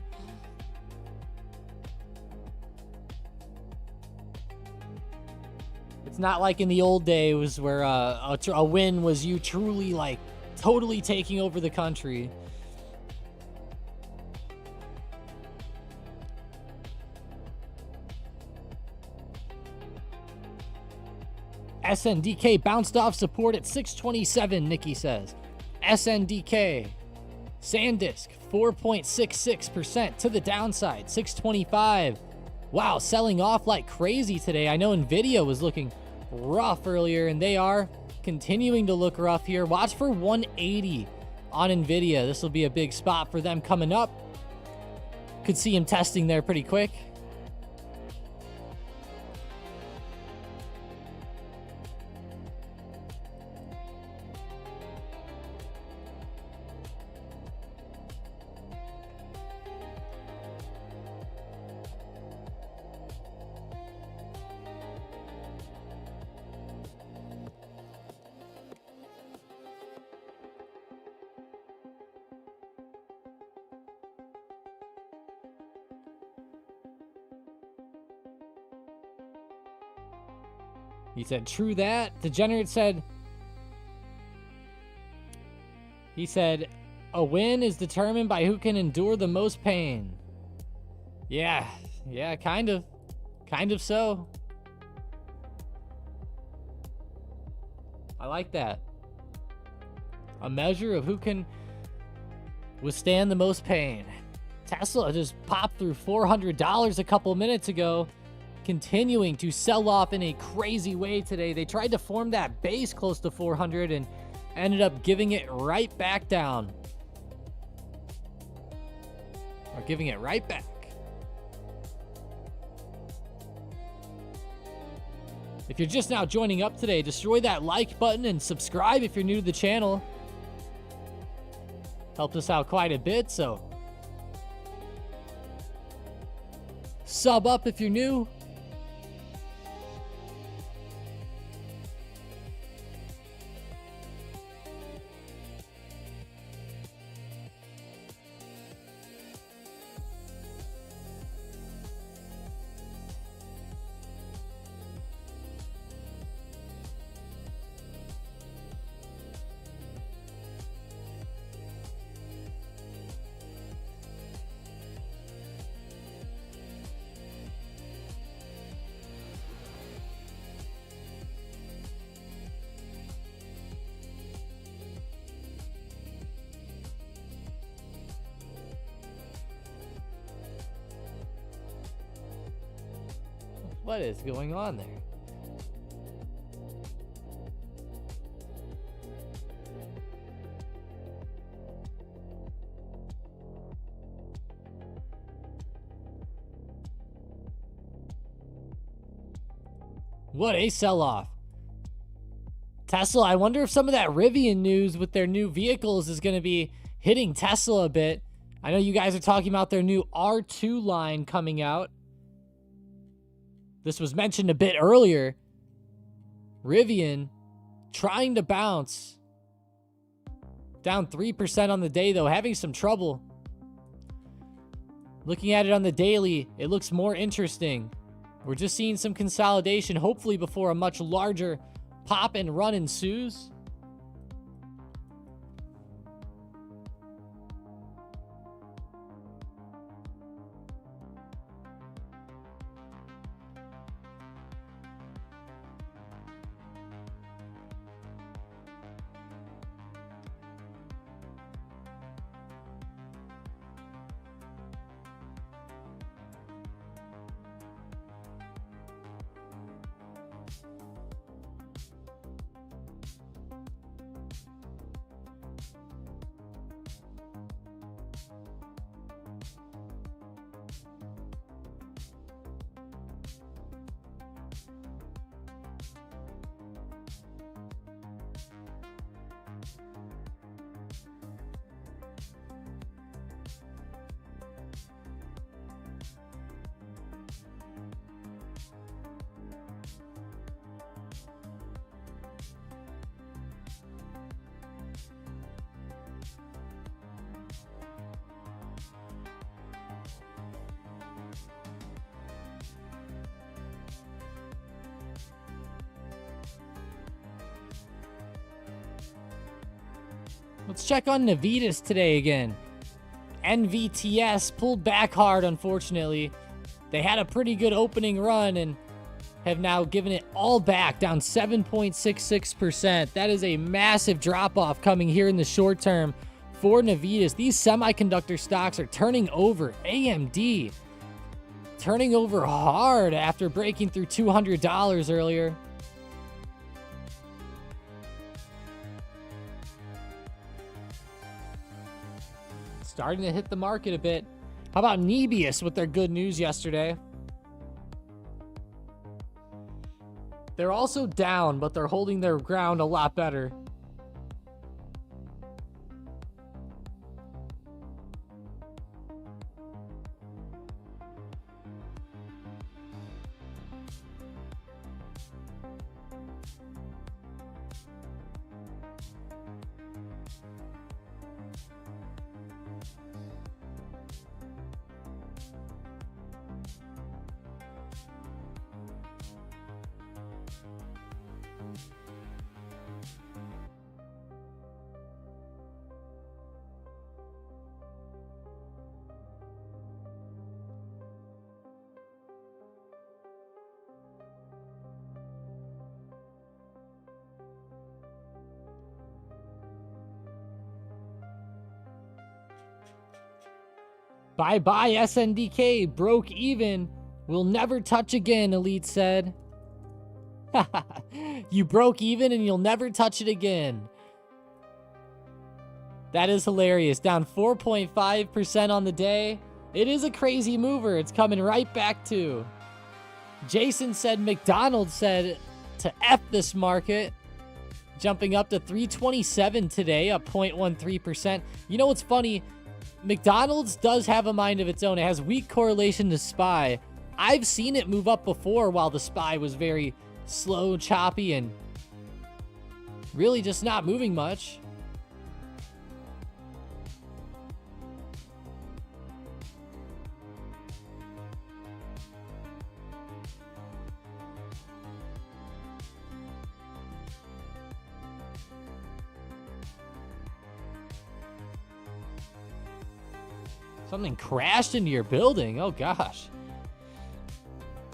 It's not like in the old days where a win was you truly, like, totally taking over the country. SNDK bounced off support at 627, Nikki says. SNDK. SanDisk, 4.66% to the downside, 625. Wow, selling off like crazy today. I know Nvidia was looking rough earlier, and they are continuing to look rough here. Watch for 180 on Nvidia. This will be a big spot for them coming up. Could see him testing there pretty quick. He said, true that. Degenerate said, a win is determined by who can endure the most pain. Yeah, kind of so. I like that. A measure of who can withstand the most pain. Tesla just popped through $400 a couple minutes ago, continuing to sell off in a crazy way today. They tried to form that base close to 400 and ended up giving it right back down. Or giving it right back. If you're just now joining up today, destroy that like button and subscribe if you're new to the channel. Helped us out quite a bit, so sub up if you're new. What is going on there? What a sell-off. Tesla, I wonder if some of that Rivian news with their new vehicles is going to be hitting Tesla a bit. I know you guys are talking about their new R2 line coming out. This was mentioned a bit earlier. Rivian trying to bounce. Down 3% on the day, though, having some trouble. Looking at it on the daily, it looks more interesting. We're just seeing some consolidation, hopefully before a much larger pop and run ensues. Let's check on Navitas today again. NVTS pulled back hard, unfortunately. They had a pretty good opening run and have now given it all back, down 7.66%. That is a massive drop-off coming here in the short term for Navitas. These semiconductor stocks are turning over. AMD turning over hard after breaking through $200 earlier. Starting to hit the market a bit. How about Nebius with their good news yesterday? They're also down, but they're holding their ground a lot better. Bye-bye, SNDK. Broke even. Will never touch again, Elite said. You broke even and you'll never touch it again. That is hilarious. Down 4.5% on the day. It is a crazy mover. It's coming right back to. Jason said McDonald's said to F this market. Jumping up to 327 today, up 0.13%. You know what's funny? McDonald's does have a mind of its own. It has weak correlation to SPY. I've seen it move up before while the SPY was very slow, choppy, and really just not moving much. Something crashed into your building. Oh, gosh.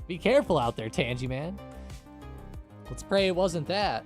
Be careful out there, Tangy Man. Let's pray it wasn't that.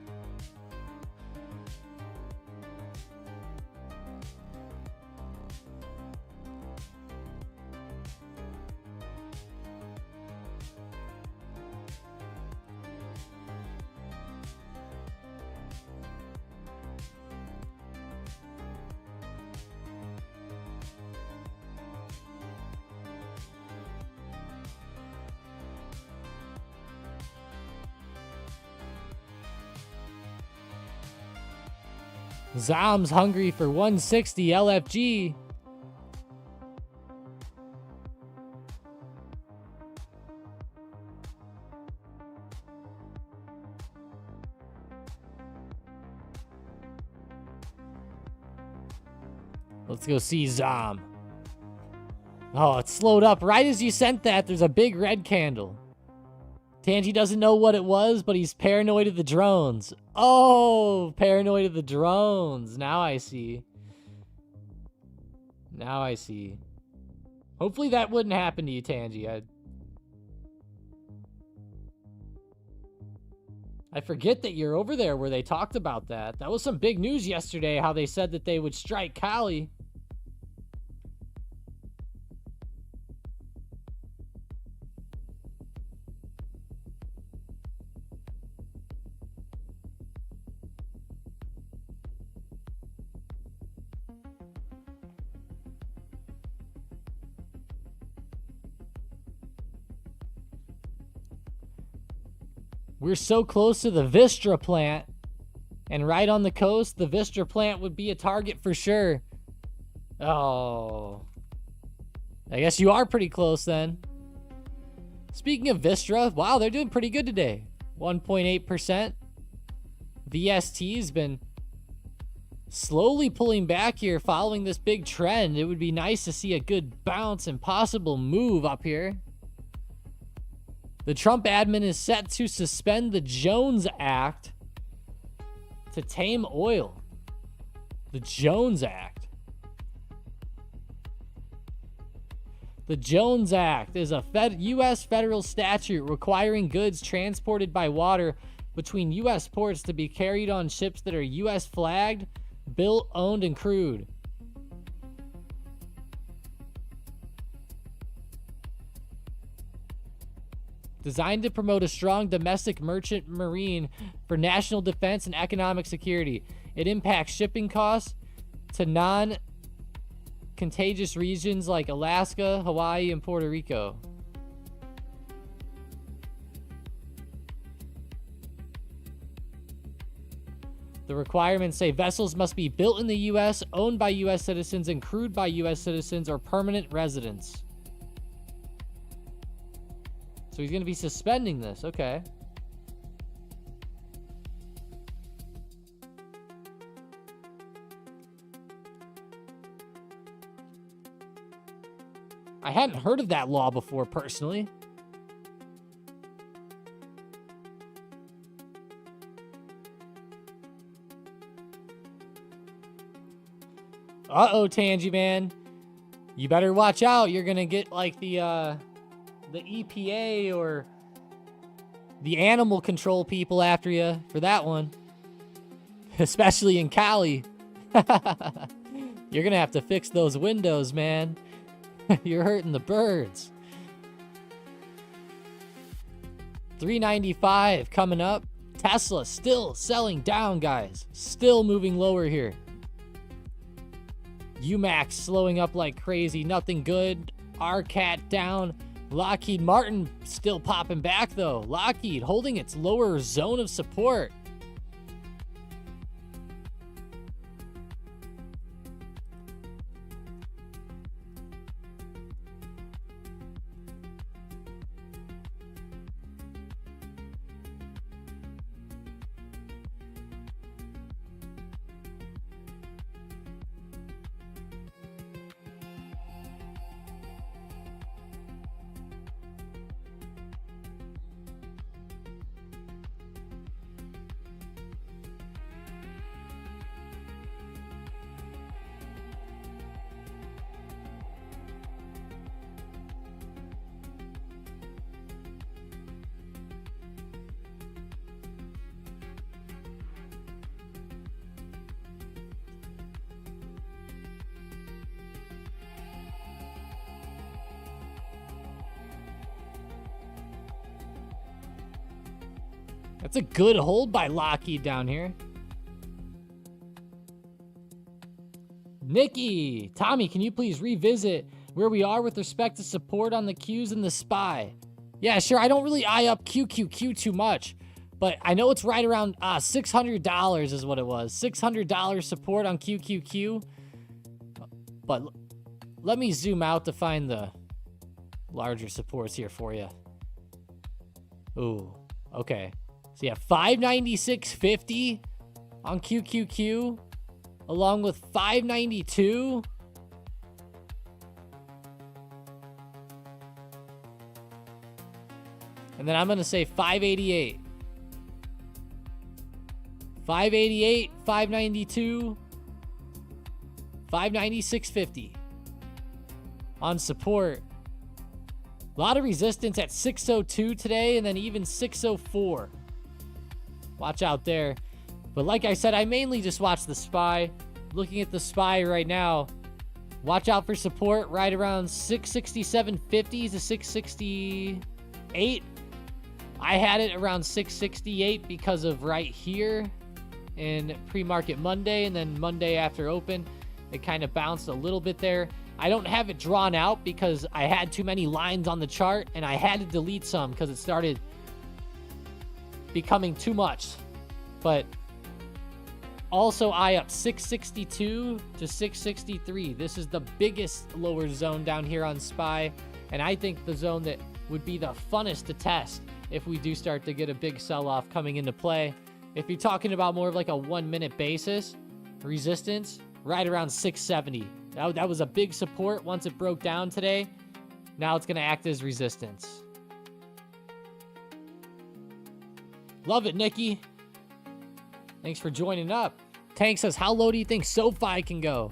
Zom's hungry for 160 LFG. Let's go see Zom. Oh, it slowed up right as you sent that. There's a big red candle. Tangy doesn't know what it was, but he's paranoid of the drones. Oh, paranoid of the drones. Now I see. Now I see. Hopefully that wouldn't happen to you, Tangy. I forget that you're over there where they talked about that. That was some big news yesterday, how they said that they would strike Cali. We're so close to the Vistra plant, and right on the coast, the Vistra plant would be a target for sure. Oh, I guess you are pretty close then. Speaking of Vistra, wow, they're doing pretty good today. 1.8%. VST's been slowly pulling back here following this big trend. It would be nice to see a good bounce and possible move up here. The Trump admin is set to suspend the Jones Act to tame oil. The Jones Act. The Jones Act is a U.S. federal statute requiring goods transported by water between U.S. ports to be carried on ships that are U.S. flagged, built, owned, and crewed. Designed to promote a strong domestic merchant marine for national defense and economic security. It impacts shipping costs to non-contagious regions like Alaska, Hawaii, and Puerto Rico. The requirements say vessels must be built in the U.S., owned by U.S. citizens, and crewed by U.S. citizens or permanent residents. So he's going to be suspending this. Okay. I hadn't heard of that law before, personally. Uh-oh, Tangy Man. You better watch out. You're going to get like the EPA or the animal control people after you for that one. Especially in Cali. You're going to have to fix those windows, man. You're hurting the birds. $395 coming up. Tesla still selling down, guys. Still moving lower here. UMAX slowing up like crazy. Nothing good. RCAT down. Lockheed Martin still popping back, though. Lockheed holding its lower zone of support. That's a good hold by Lockheed down here. Nikki, Tommy, can you please revisit where we are with respect to support on the Qs and the SPY? Yeah, sure. I don't really eye up QQQ too much, but I know it's right around $600 is what it was. $600 support on QQQ. But let me zoom out to find the larger supports here for you. Ooh, okay. So yeah, 596.50 on QQQ, along with 592. And then I'm going to say 588. 588, 592, 596.50 on support. A lot of resistance at 602 today, and then even 604. Watch out there. But like I said, I mainly just watch the SPY. Looking at the SPY right now, watch out for support right around 667.50 to 668. I had it around 668 because of right here in pre-market Monday, and then Monday after open, it kind of bounced a little bit there. I don't have it drawn out because I had too many lines on the chart, and I had to delete some because it started becoming too much. But also eye up 662 to 663. This is the biggest lower zone down here on SPY, and I think the zone that would be the funnest to test if we do start to get a big sell-off coming into play. If you're talking about more of like a 1 minute basis, resistance right around 670. That was a big support once it broke down today. Now it's going to act as resistance. Love it, Nikki. Thanks for joining up. Tank says, how low do you think SoFi can go?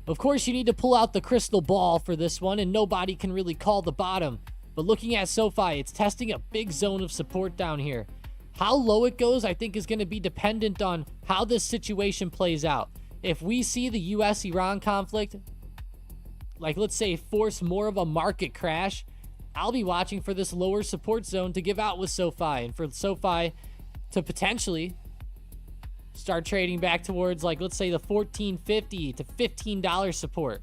Of course, you need to pull out the crystal ball for this one, and nobody can really call the bottom. But looking at SoFi, it's testing a big zone of support down here. How low it goes, I think, is going to be dependent on how this situation plays out. If we see the US-Iran conflict, like let's say, force more of a market crash, I'll be watching for this lower support zone to give out with SoFi, and for SoFi to potentially start trading back towards, like, let's say the $14.50 to $15 support.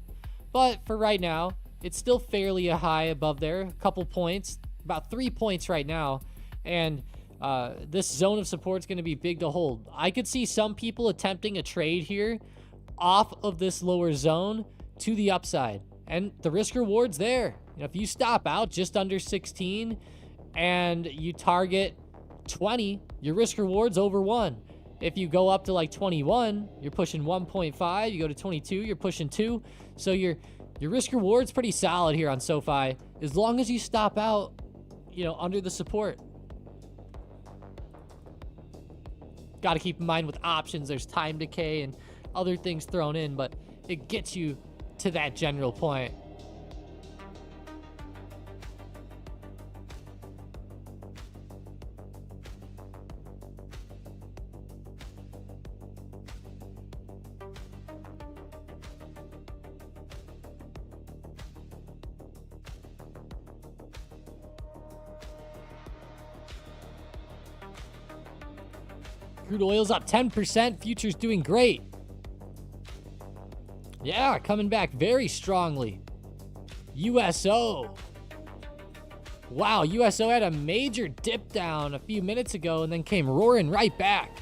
But for right now, it's still fairly a high above there, a couple points, about 3 points right now, and this zone of support is going to be big to hold. I could see some people attempting a trade here off of this lower zone to the upside, and the risk reward's there. You know, if you stop out just under 16 and you target 20, your risk reward's over 1. If you go up to like 21, you're pushing 1.5. You go to 22, you're pushing 2. So your risk reward's pretty solid here on SoFi, as long as you stop out, you know, under the support. Got to keep in mind with options, there's time decay and other things thrown in, but it gets you to that general point. Crude oil's up 10%. Futures doing great. Yeah, coming back very strongly. USO. Wow, USO had a major dip down a few minutes ago and then came roaring right back.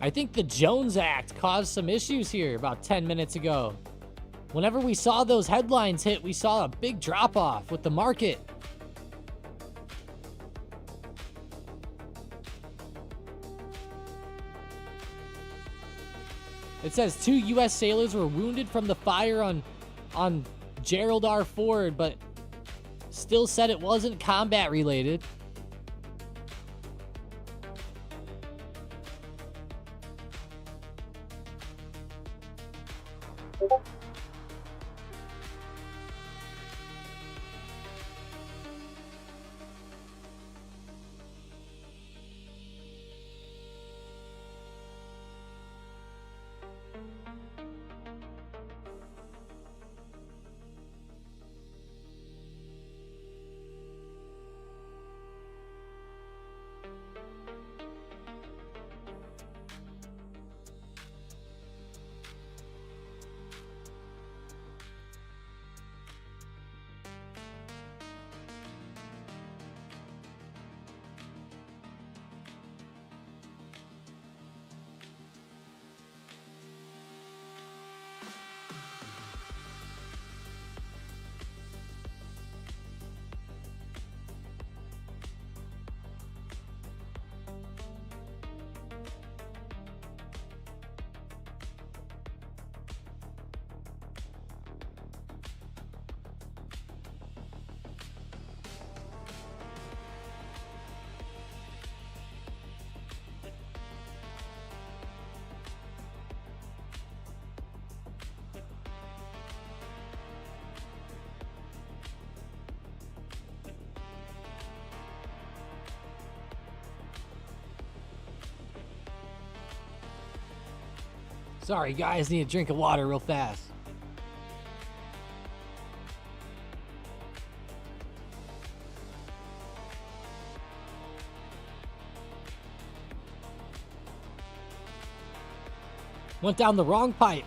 I think the Jones Act caused some issues here about 10 minutes ago. Whenever we saw those headlines hit, we saw a big drop-off with the market. It says 2 U.S. sailors were wounded from the fire on Gerald R. Ford, but still said it wasn't combat related. Sorry, guys, need a drink of water real fast. Went down the wrong pipe.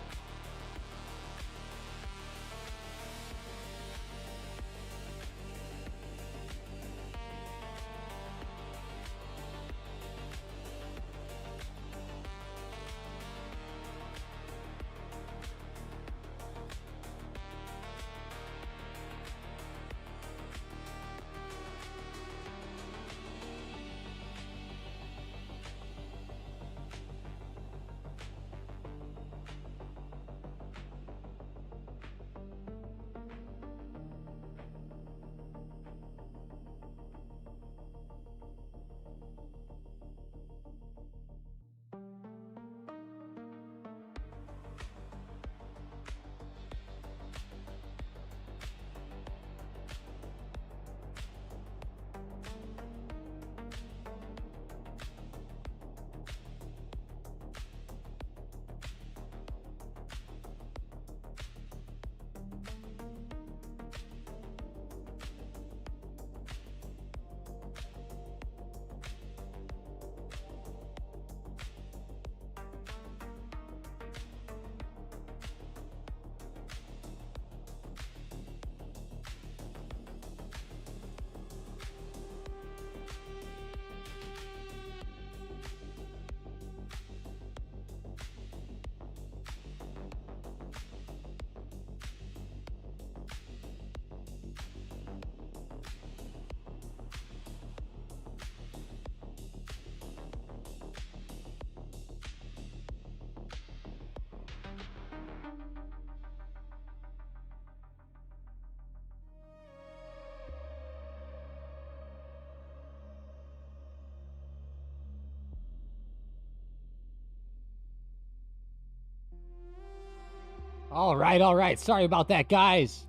All right, all right. Sorry about that, guys.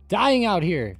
Dying out here.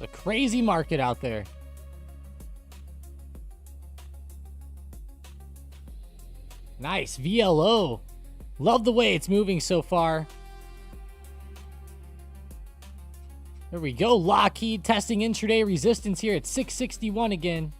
The crazy market out there. Nice. VLO. Love the way it's moving so far. There we go. Lockheed testing intraday resistance here at 661 again.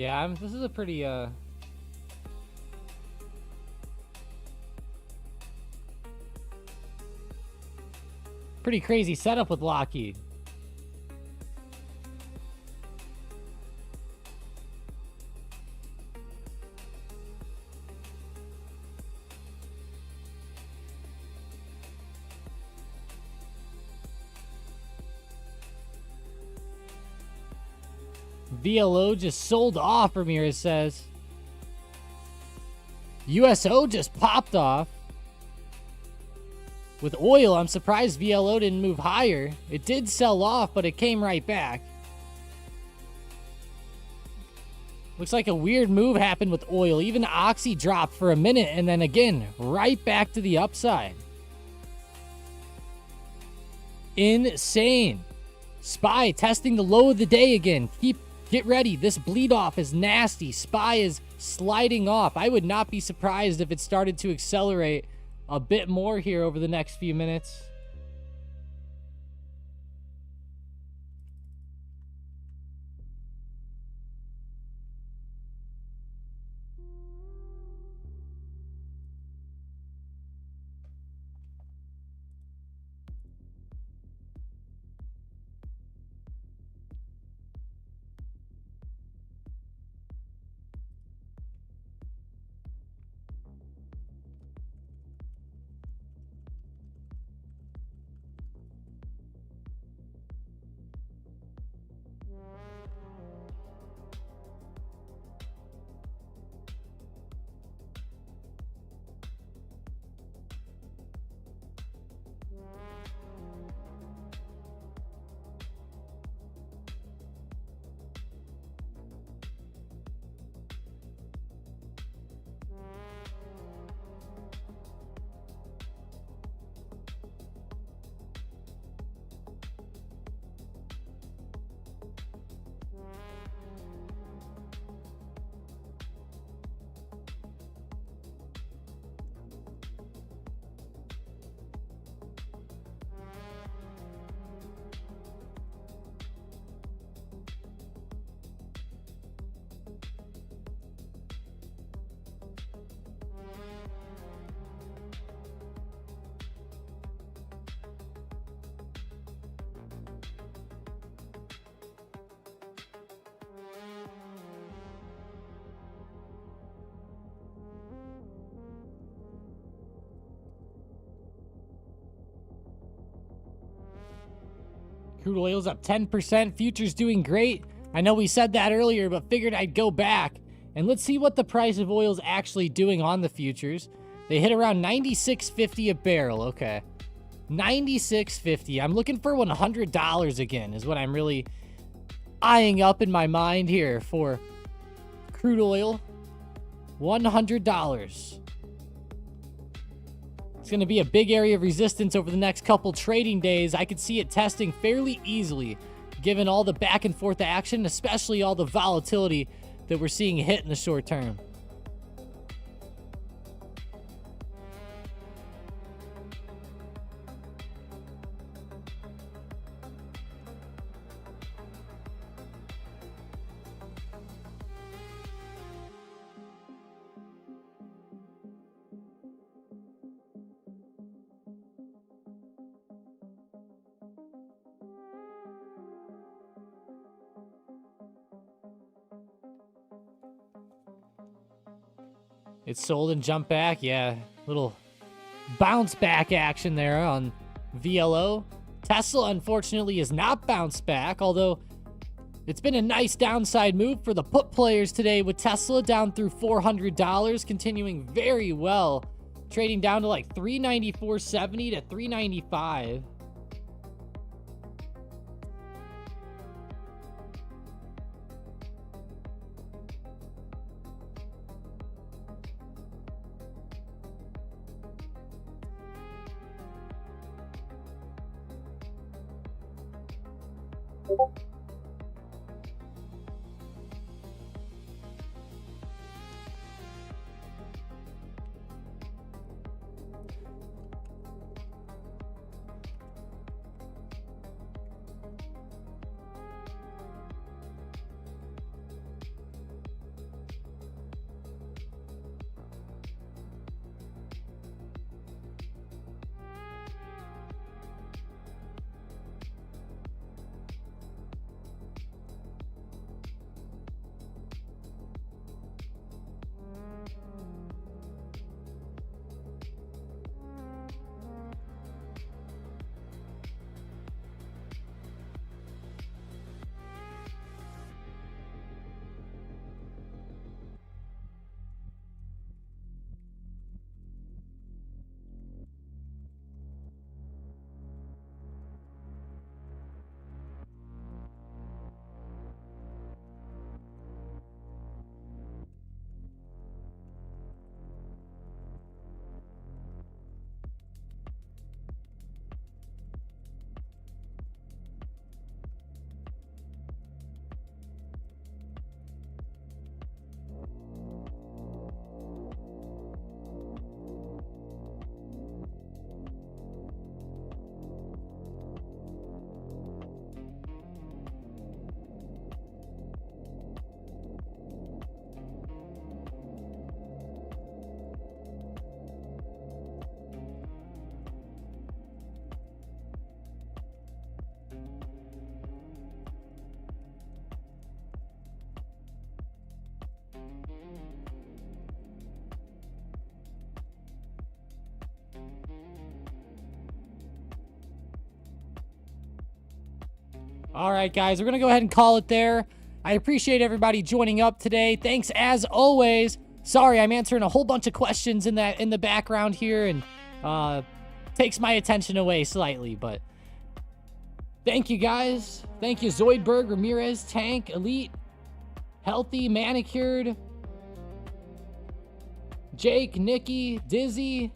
Yeah, this is a pretty pretty crazy setup with Lockheed. VLO just sold off, Ramirez says. USO just popped off. With oil, I'm surprised VLO didn't move higher. It did sell off, but it came right back. Looks like a weird move happened with oil. Even Oxy dropped for a minute, and then again, right back to the upside. Insane. SPY testing the low of the day again. Get ready. This bleed off is nasty. SPY is sliding off. I would not be surprised if it started to accelerate a bit more here over the next few minutes. Crude oil's up 10%. Futures doing great. I know we said that earlier, but figured I'd go back. And let's see what the price of oil is actually doing on the futures. They hit around $96.50 a barrel. Okay. $96.50. I'm looking for $100 again is what I'm really eyeing up in my mind here for crude oil. $100. It's going to be a big area of resistance over the next couple trading days. I could see it testing fairly easily given all the back and forth action, especially all the volatility that we're seeing hit in the short term. It sold and jumped back. Yeah, little bounce back action there on VLO. Tesla, unfortunately, is not bounced back, although it's been a nice downside move for the put players today with Tesla down through $400, continuing very well, trading down to like $394.70 to $395. All right, guys, we're going to go ahead and call it there. I appreciate everybody joining up today. Thanks as always. Sorry, I'm answering a whole bunch of questions in the background here, and takes my attention away slightly, but thank you, guys. Thank you, Zoidberg, Ramirez, Tank, Elite, Healthy, Manicured, Jake, Nikki, Dizzy,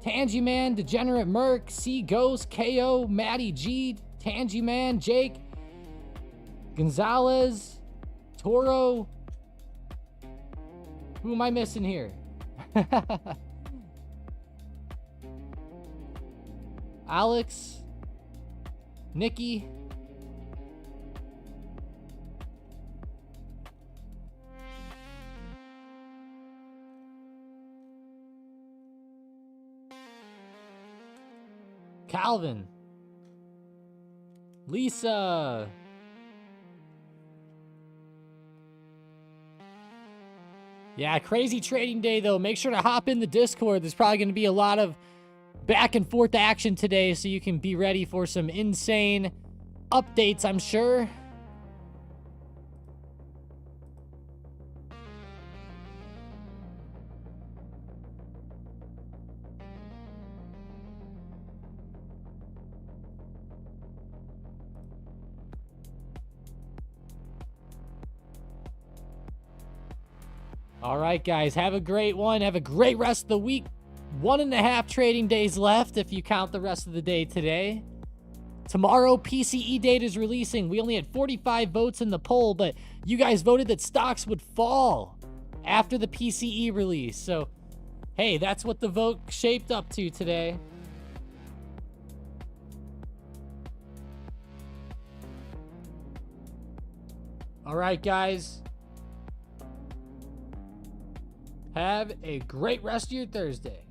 Tangyman, Degenerate Merc, C Ghost, KO, Matty G, Tangyman, Jake, Gonzalez, Toro. Who am I missing here? Alex, Nikki, Calvin, Lisa, yeah, crazy trading day though. Make sure to hop in the Discord. There's probably going to be a lot of back and forth action today, so you can be ready for some insane updates, I'm sure. All right, guys, have a great one. Have a great rest of the week. 1.5 trading days left if you count the rest of the day today. Tomorrow, PCE data is releasing. We only had 45 votes in the poll, but you guys voted that stocks would fall after the PCE release. So, hey, that's what the vote shaped up to today. All right, guys. Have a great rest of your Thursday.